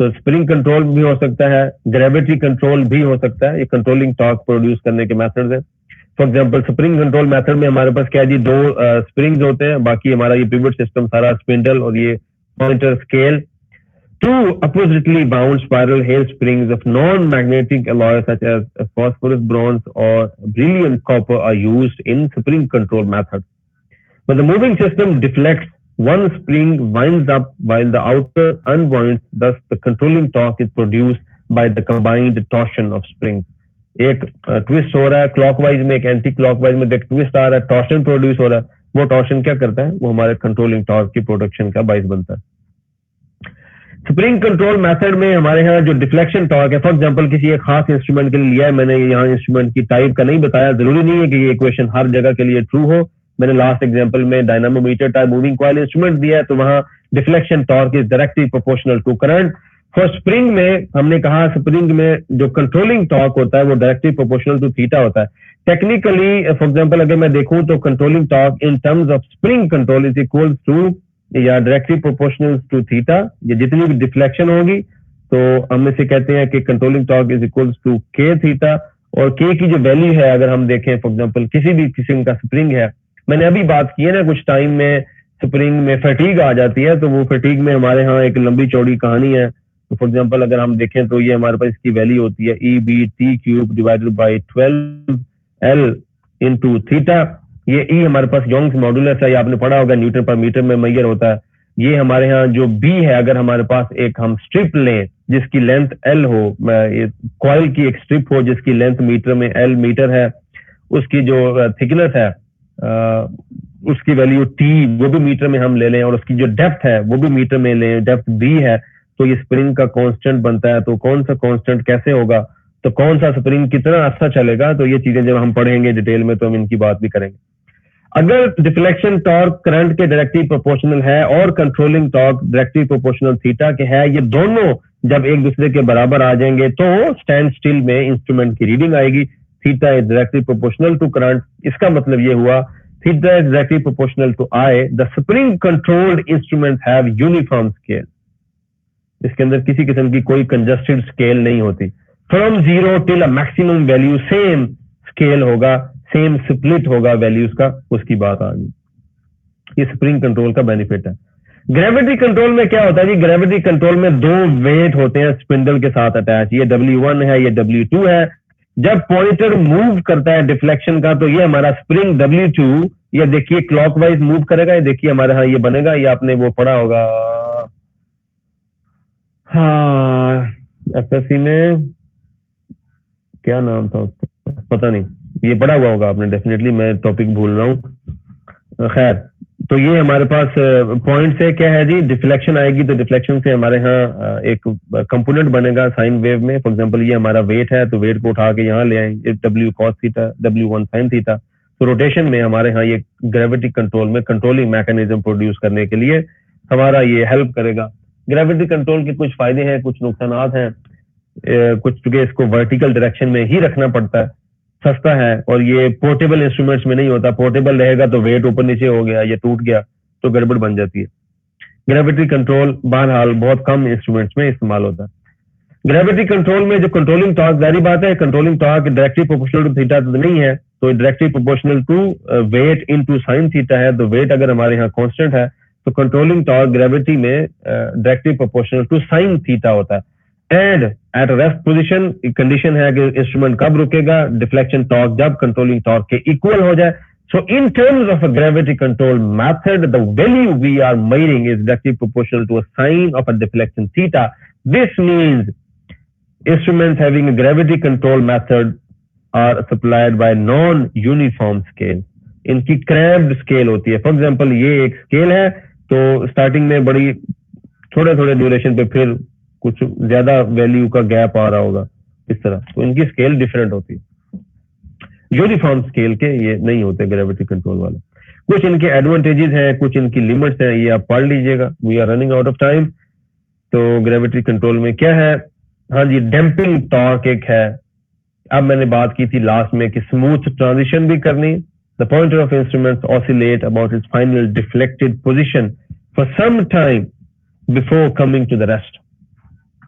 तो स्प्रिंग कंट्रोल भी हो सकता है, ग्रेविटी कंट्रोल भी हो सकता है, ये कंट्रोलिंग टॉर्क प्रोड्यूस करने के मेथड्स हैं। For example spring control method में हमारे पास क्या है जी, दो स्प्रिंग्स होते हैं, बाकी हमारा ये पिवट सिस्टम सारा स्पिंडल और ये pointer scale. Two oppositely bound spiral hair springs of non magnetic alloy such as phosphorus, bronze or beryllium copper are used in spring control method. When the moving system deflects, one spring winds up while the outer unwinds, thus the controlling torque is produced by the combined torsion of springs. एक ट्विस्ट हो रहा है क्लॉकवाइज में, एक एंटी क्लॉकवाइज में ट्विस्ट आ रहा है, टॉर्शन प्रोड्यूस हो रहा है। वो टॉर्शन क्या करता है, वो हमारे कंट्रोलिंग टॉर्क की प्रोडक्शन का बाइस बनता है। स्प्रिंग कंट्रोल मेथड में हमारे यहाँ जो डिफ्लेक्शन टॉर्क है, फॉर एग्जांपल किसी एक खास इंस्ट्रूमेंट के लिए लिया है मैंने, यहाँ इंस्ट्रूमेंट की टाइप का नहीं बताया, जरूरी नहीं है कि ये इक्वेशन हर जगह के लिए ट्रू हो। मैंने लास्ट एग्जांपल में dynamometer type moving coil instrument दिया है, तो वहां deflection torque is directly proportional to current. For spring में हमने कहा स्प्रिंग में जो कंट्रोलिंग टॉर्क होता है वो डायरेक्टली प्रोपोर्शनल टू थीटा होता है। टेक्निकली फॉर एग्जांपल अगर मैं देखूं तो controlling torque in terms of spring control is equal to या डायरेक्टली प्रोपोर्शनल टू थीटा। ये जितनी भी डिफ्लेक्शन होगी तो हम इसे कहते हैं कि controlling torque is equal to K theta. और के की जो वैल्यू है अगर हम देखें फॉर एग्जांपल किसी भी किस्म का स्प्रिंग है, मैंने अभी बात की है ना कुछ टाइम में स्प्रिंग में फटीग आ जाती है, तो वो फटीग में हमारे यहाँ एक लंबी चौड़ी कहानी है। तो फॉर एग्जांपल अगर हम देखें तो ये हमारे पास इसकी वैल्यू होती है EBT³ divided by 12L into theta. ये ई हमारे पास योंग्स मॉडुलस है, ये आपने पढ़ा होगा, न्यूटन पर मीटर में मेजर होता है। ये हमारे यहाँ जो बी है, अगर हमारे पास एक हम स्ट्रिप लें जिसकी लेंथ L हो, कॉइल की एक स्ट्रिप हो जिसकी लेंथ मीटर में L मीटर है, उसकी जो थिकनेस है उसकी वैल्यू T वो भी मीटर में हम ले लें, और उसकी जो डेप्थ है वो भी मीटर में लें, डेप्थ B है, तो ये स्प्रिंग का कांस्टेंट बनता है। तो कौन सा कांस्टेंट कैसे होगा, तो कौन सा स्प्रिंग कितना अच्छा चलेगा, तो ये चीजें जब हम पढ़ेंगे डिटेल में तो हम इनकी बात भी करेंगे। अगर डिफ्लेक्शन टॉर्क करंट के डायरेक्टली प्रोपोर्शनल है और controlling torque directly proportional theta के है, ये दोनों जब एक दूसरे के बराबर आ जाएंगे तो स्टैंड स्टिल में इंस्ट्रूमेंट की रीडिंग आएगी। Theta is directly proportional to current, इसका मतलब ये हुआ theta is directly proportional to I. The spring controlled instrument have uniform scale, इसके अंदर किसी किस्म की कोई कंजस्टेड स्केल नहीं होती। From zero till a maximum value same scale होगा, सेम स्प्लिट होगा वैल्यूज का, उसकी बात आ गई। ये स्प्रिंग कंट्रोल का बेनिफिट है। ग्रेविटी कंट्रोल में क्या होता है जी, ग्रेविटी कंट्रोल में दो वेट होते हैं स्पिंडल के साथ अटैच, ये W1 है, ये W2 है। जब पॉइंटर मूव करता है डिफ्लेक्शन का तो ये हमारा स्प्रिंग W2 ये देखिए क्लॉकवाइज मूव करेगा, ये देखिए हमारे यहाँ ये बनेगा, ये आपने वो पढ़ा होगा हाँ एफएससी में, क्या नाम था उसका पता नहीं, ये पढ़ा हुआ होगा आपने डेफिनेटली, मैं टॉपिक भूल रहा हूँ। खैर, तो ये हमारे पास पॉइंट से क्या है जी, डिफ्लेक्शन आएगी तो डिफ्लेक्शन से हमारे यहाँ एक कंपोनेंट बनेगा साइन वेव में। फॉर एग्जांपल ये हमारा वेट है, तो वेट को उठा के यहाँ ले आएंगे, W cos theta, W1 sin theta. तो रोटेशन में हमारे यहाँ ये ग्रेविटी कंट्रोल में कंट्रोलिंग मैकेनिज्म प्रोड्यूस करने के लिए हमारा ये हेल्प करेगा। ग्रेविटी कंट्रोल के कुछ फायदे हैं, कुछ नुकसानात हैं, कुछ चूंकि इसको वर्टिकल डायरेक्शन में ही रखना पड़ता है, सस्ता है और ये पोर्टेबल इंस्ट्रूमेंट्स में नहीं होता। पोर्टेबल रहेगा तो वेट ऊपर नीचे हो गया या टूट गया तो गड़बड़ बन जाती है। ग्रेविटी कंट्रोल बहरहाल बहुत कम इंस्ट्रूमेंट्स में इस्तेमाल होता है। ग्रेविटी कंट्रोल में जो कंट्रोलिंग टॉर्क, जारी बात है controlling torque directly proportional to theta तो नहीं है, तो directly proportional to weight into sine theta है। तो वेट अगर हमारे यहाँ कांस्टेंट है तो कंट्रोलिंग टॉर्क ग्रेविटी में directly proportional to sine theta होता है। And at rest position condition है कि इंस्ट्रूमेंट कब रुकेगा, डिफ्लेक्शन टॉर्क जब कंट्रोलिंग टॉर्क के इक्वल हो जाए। So in terms of a gravity control method, the value we are measuring is directly proportional to a sine of a deflection theta. This means instruments having a gravity control method are supplied by non-uniform scale. इनकी cramped scale होती है। For example, ये एक scale है तो starting में बड़ी थोड़े ड्यूरेशन पे फिर कुछ ज्यादा वैल्यू का गैप आ रहा होगा इस तरह, तो इनकी स्केल डिफरेंट होती है। यूनिफॉर्म स्केल के ये नहीं होते ग्रेविटी कंट्रोल वाले। कुछ इनके एडवांटेजेस हैं, कुछ इनकी लिमिट्स हैं, ये आप पढ़ लीजिएगा। We are running out of time. तो ग्रेविटी कंट्रोल में क्या है, हाँ जी, डैम्पिंग टॉर्क एक है। अब मैंने बात की थी लास्ट में कि स्मूथ ट्रांजिशन भी करनी। The pointer of instruments oscillate about its final deflected position for some time before coming to the rest.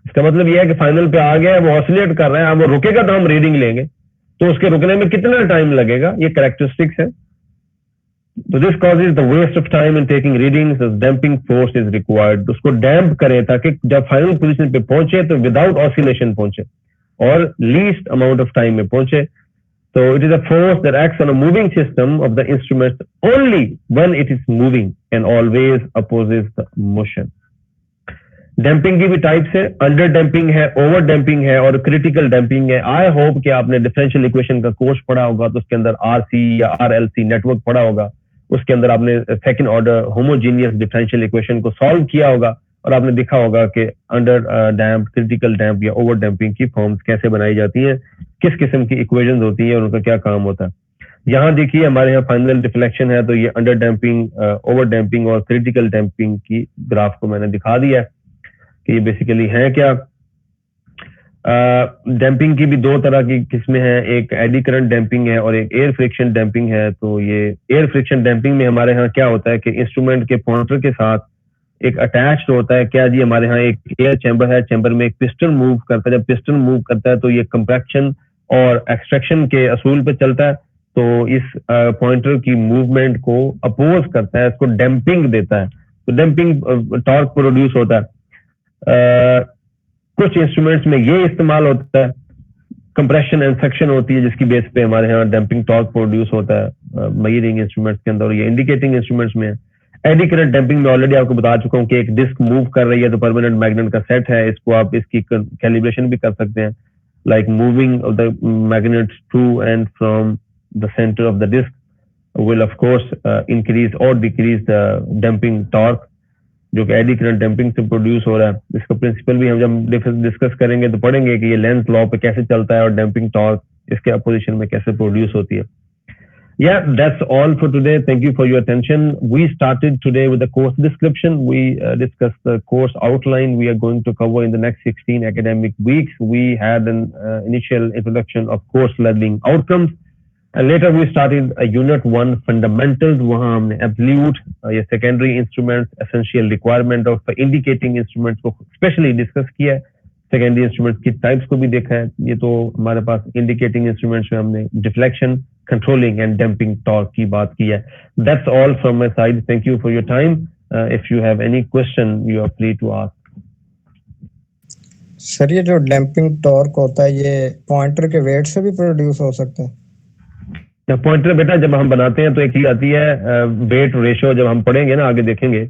इसका मतलब यह है कि फाइनल पे आ गया है, वो ऑसिलेट कर रहा है, अब वो रुकेगा तो हम रीडिंग लेंगे, तो उसके रुकने में कितना टाइम लगेगा, ये कैरेक्टरिस्टिक्स है। तो this causes the waste of time in taking readings, damping force is required. उसको डैम्प करें ताकि जब फाइनल पोजीशन पे पहुंचे तो विदाउट ऑसिलेशन पहुंचे और लीस्ट अमाउंट ऑफ टाइम में पहुंचे। तो it is a force that acts on a moving system of the instrument only when it is moving and always opposes the motion. Damping की भी टाइप्स है, अंडर डैम्पिंग है, ओवर डैम्पिंग है और क्रिटिकल डैम्पिंग है। आई होप कि आपने डिफरेंशियल इक्वेशन का कोर्स पढ़ा होगा तो उसके अंदर आरसी या आरएलसी नेटवर्क पढ़ा होगा, उसके अंदर आपने second order homogeneous differential equation को सॉल्व किया होगा और आपने देखा होगा कि अंडर डैम्प, क्रिटिकल डैम्प या ओवर डैम्पिंग की फॉर्म्स कैसे बनाई जाती हैं, किस किस्म की इक्वेशंस होती हैं और उनका क्या काम होता है। यहाँ देखिए हमारे यहाँ फाइनल डिफ्लेक्शन है, तो ये अंडर डैम्पिंग, ओवर डैम्पिंग और क्रिटिकल डैम्पिंग की ग्राफ को मैंने दिखा दिया है कि ये बेसिकली है क्या। डैम्पिंग की भी दो तरह की किस्में हैं, एक एडी करंट डैम्पिंग है और एक एयर फ्रिक्शन डैम्पिंग है। तो ये एयर फ्रिक्शन डैम्पिंग में हमारे यहाँ क्या होता है कि इंस्ट्रूमेंट के पॉइंटर के साथ एक अटैच्ड होता है, क्या जी, हमारे यहाँ एक एयर चैम्बर है, चैम्बर में एक पिस्टन मूव करता है। जब पिस्टन मूव करता है तो ये कंप्रेक्शन और एक्सट्रैक्शन के असूल पे चलता है, तो इस पॉइंटर की मूवमेंट को अपोज करता है, इसको डैम्पिंग देता है, तो डैम्पिंग टॉर्क प्रोड्यूस होता है। कुछ इंस्ट्रूमेंट्स में ये इस्तेमाल होता है, कंप्रेशन एंड सक्शन होती है जिसकी बेस पे हमारे यहाँ डैम्पिंग टॉर्क प्रोड्यूस होता है मेजरिंग इंस्ट्रूमेंट्स के अंदर, और ये इंडिकेटिंग इंस्ट्रूमेंट्स में है। एडी करंट डैम्पिंग में ऑलरेडी आपको बता चुका हूँ कि एक डिस्क मूव कर रही है तो परमानेंट मैग्नेट का सेट है, इसको आप इसकी कैलिब्रेशन भी कर सकते हैं, like moving of the magnet to and from the centre of the disc will of course increase और डिक्रीज द डैम्पिंग टॉर्क जो कि एडी करंट डैम्पिंग से प्रोड्यूस हो रहा है। इसका प्रिंसिपल भी हम जब डिस्कस करेंगे तो पढ़ेंगे कि ये लेंथ लॉ पे कैसे चलता है और डैम्पिंग टॉर्क इसके अपोजिशन में कैसे प्रोड्यूस होती है। Yeah, that's all for today. Thank you for your attention. We started today with the course description. We discussed the course outline we are going to cover in the next 16 academic weeks. We had an initial introduction of course learning outcomes. And later we started a unit 1 fundamentals. वहाँ हमने absolute या secondary instruments, essential requirement of indicating instruments को specially discuss किया है। सेकेंडरी इंस्ट्रूमेंट्स की टाइप्स को भी देखा है। ये तो हमारे पास इंडिकेटिंग इंस्ट्रूमेंट्स में हमने deflection, controlling and damping torque की बात की है। That's all from my side. Thank you for your time. If you have any question you are free to ask. Sir, ये जो डैम्पिंग टॉर्क होता है ये पॉइंटर के वेट से भी प्रोड्यूस हो सकता है? पॉइंटर बेटा जब हम बनाते हैं तो एक चीज आती है वेट रेशियो, जब हम पढ़ेंगे ना आगे देखेंगे,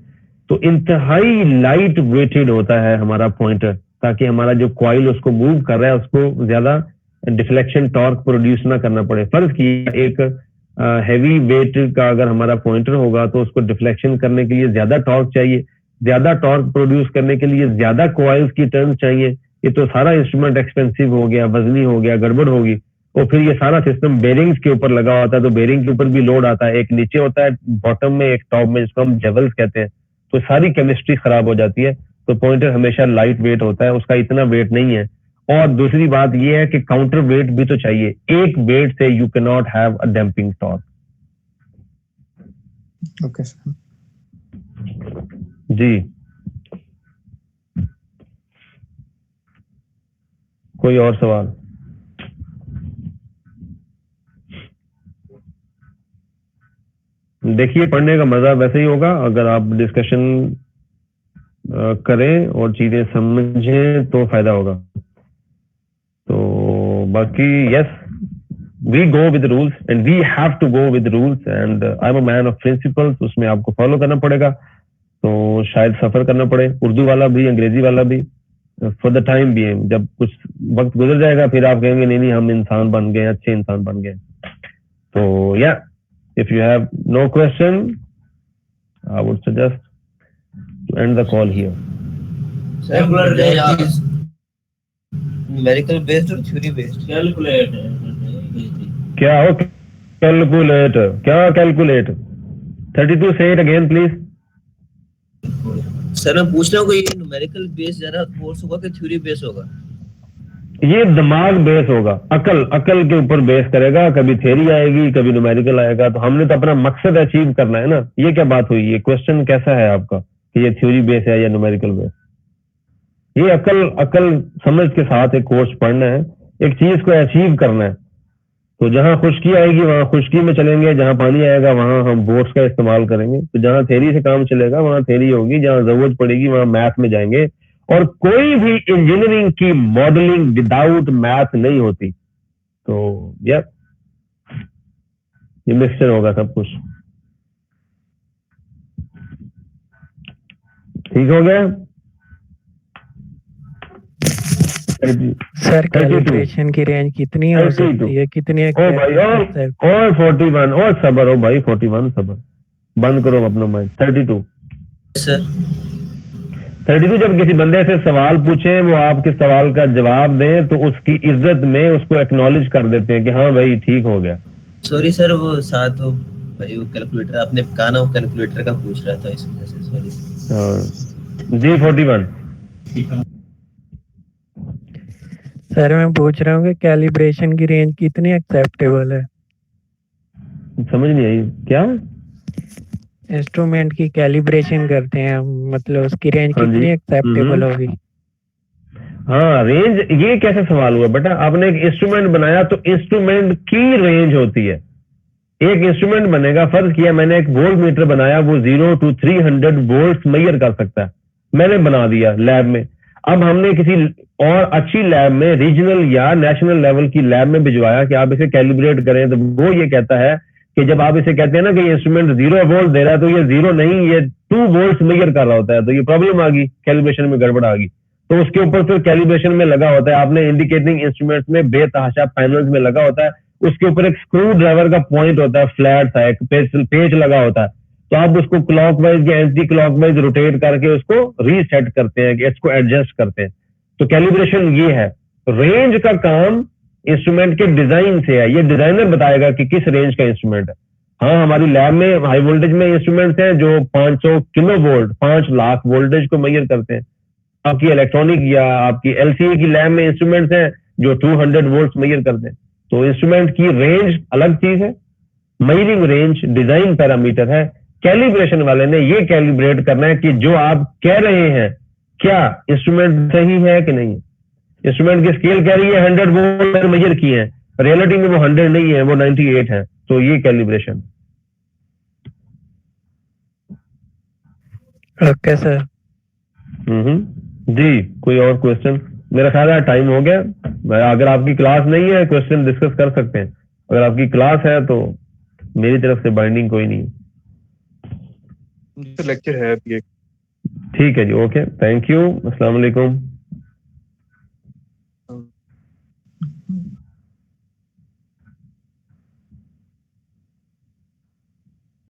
तो इंतहाई लाइट वेटेड होता है हमारा पॉइंटर, ताकि हमारा जो कॉइल उसको मूव कर रहा है उसको ज्यादा डिफ्लेक्शन टॉर्क प्रोड्यूस ना करना पड़े। फर्ज किया एक हैवी वेट का अगर हमारा पॉइंटर होगा तो उसको डिफ्लेक्शन करने के लिए ज्यादा टॉर्क चाहिए, ज्यादा टॉर्क प्रोड्यूस करने के लिए ज्यादा कॉइल्स की टर्न चाहिए। ये तो सारा इंस्ट्रूमेंट एक्सपेंसिव हो गया, वजनी हो गया, गड़बड़ होगी। और फिर ये सारा सिस्टम बेरिंग्स के ऊपर लगा होता है, तो बेरिंग के ऊपर भी लोड आता है, एक नीचे होता है बॉटम में, एक टॉप में, जिसको हम जेवल्स कहते हैं। तो सारी केमिस्ट्री खराब हो जाती है। तो पॉइंटर हमेशा लाइट वेट होता है, उसका इतना वेट नहीं है। और दूसरी बात ये है कि काउंटर वेट भी तो चाहिए, एक वेट से you can not have a damping torque. Okay sir. जी कोई और सवाल? देखिए पढ़ने का मजा वैसे ही होगा अगर आप डिस्कशन करें और चीजें समझें तो फायदा होगा। तो बाकी yes we go with rules and we have to go with rules and I am a man of principles, उसमें आपको फॉलो करना पड़ेगा। तो शायद सफर करना पड़े, उर्दू वाला भी अंग्रेजी वाला भी, फॉर द टाइम बीइंग। जब कुछ वक्त गुजर जाएगा फिर आप कहेंगे नहीं नहीं हम इंसान बन गए, अच्छे इंसान बन गए। तो या if you have no question I would suggest to end the call here. numerical based और theory based? कैलकुलेटर क्या हो कैलकुलेटर? क्या calculate? 32 say it again please. Sir मैं पूछ रहा हूँ कि ये न्यूमेरिकल बेस ज्यादा कोर्स होगा कि थ्योरी बेस होगा? ये दिमाग बेस होगा, अकल के ऊपर बेस करेगा, कभी थ्योरी आएगी कभी न्यूमेरिकल आएगा। तो हमने तो अपना मकसद अचीव करना है ना। ये क्या बात हुई? ये क्वेश्चन कैसा है आपका कि ये थ्योरी बेस है या न्यूमेरिकल बेस? ये अकल समझ के साथ एक कोर्स पढ़ना है, एक चीज को अचीव करना है। तो जहां खुश्की आएगी वहां खुश्की में चलेंगे, जहां पानी आएगा वहां हम बोट्स का इस्तेमाल करेंगे। तो जहां थ्योरी से काम चलेगा वहां थ्योरी होगी, जहां जरूरत पड़ेगी वहां मैथ में जाएंगे। और कोई भी इंजीनियरिंग की मॉडलिंग विदाउट मैथ नहीं होती। तो ये मिक्सचर होगा सब कुछ। ठीक हो गया सर? कैलिब्रेशन की रेंज कितनी हो सकती है? कितनी है? ओ भाई और 41 और सबर हो भाई, 41 सबर बंद करो अपना माइंड। 32 सर 32 जब किसी बंदे से सवाल पूछे वो आपके सवाल का जवाब दे तो उसकी इज्जत में उसको एक्नॉलेज कर देते हैं कि हाँ भाई ठीक हो गया। सॉरी सर वो साथ वो भाई वो कैलकुलेटर आपने कहा ना, वो कैलकुलेटर का पूछ रहा था इस वजह से सॉरी। जी 41 सर मैं पूछ रहा हूँ कि कैलिब्रेशन की रेंज कितनी एक्सेप्टेबल है? समझ नहीं आई क्या? इंस्ट्रूमेंट की कैलिब्रेशन करते हैं हम, मतलब उसकी रेंज कितनी एक्सेप्टेबल होगी? हाँ रेंज, ये कैसे सवाल हुआ बेटा? आपने एक इंस्ट्रूमेंट बनाया तो इंस्ट्रूमेंट की रेंज होती है। एक इंस्ट्रूमेंट बनेगा, फर्ज किया मैंने एक वोल्ट मीटर बनाया, वो 0 to 300 वोल्ट मेजर कर सकता है, मैंने बना दिया लैब में। अब हमने किसी और अच्छी लैब में, रीजनल या नेशनल लेवल की लैब में भिजवाया कि आप इसे कैलिब्रेट करें, तो वो ये कहता है कि जब आप इसे कहते हैं ना कि ये इंस्ट्रूमेंट 0 वोल्ट दे रहा है तो ये 0 नहीं, ये 2 वोल्ट मेजर कर रहा होता है। तो ये प्रॉब्लम आ गई, कैलिब्रेशन में गड़बड़ आ गई। तो उसके ऊपर फिर कैलिब्रेशन में लगा होता है, आपने इंडिकेटिंग इंस्ट्रूमेंट्स में बेतहाशा पैनल्स में लगा होता है, उसके ऊपर एक स्क्रू ड्राइवर का पॉइंट होता है, फ्लैट सा एक पेच लगा होता है। तो आप उसको क्लॉकवाइज या एंटी क्लॉकवाइज रोटेट करके उसको रीसेट करते हैं, इसको एडजस्ट करते हैं। तो कैलिब्रेशन ये है। रेंज का काम इंस्ट्रूमेंट के डिजाइन से है, ये डिजाइनर बताएगा कि किस रेंज का इंस्ट्रूमेंट है। हाँ हमारी लैब में हाई वोल्टेज में इंस्ट्रूमेंट्स हैं जो 500 किलो वोल्ट 5 लाख वोल्टेज को मेजर करते हैं। आपकी इलेक्ट्रॉनिक या आपकी एलसीए की लैब में इंस्ट्रूमेंट्स हैं जो 200 वोल्ट मेजर करते हैं। तो इंस्ट्रूमेंट की रेंज अलग चीज है, मेजरिंग रेंज डिजाइन पैरामीटर है। कैलिब्रेशन वाले ने ये कैलिब्रेट करना है कि जो आप कह रहे हैं क्या इंस्ट्रूमेंट सही है कि नहीं। इंस्ट्रूमेंट की स्केल कह रही है 100 वोल्ट मेजर किए हैं, रियलिटी में वो 100 नहीं है, वो 98 है। तो ये कैलिब्रेशन। Okay sir. जी कोई और क्वेश्चन? मेरा ख्याल है टाइम हो गया। अगर आपकी क्लास नहीं है क्वेश्चन डिस्कस कर सकते हैं, अगर आपकी क्लास है तो मेरी तरफ से बाइंडिंग कोई नहीं। लेक्चर है अभी एक। ठीक है जी, ओके, थैंक यू, अस्सलाम वालेकुम।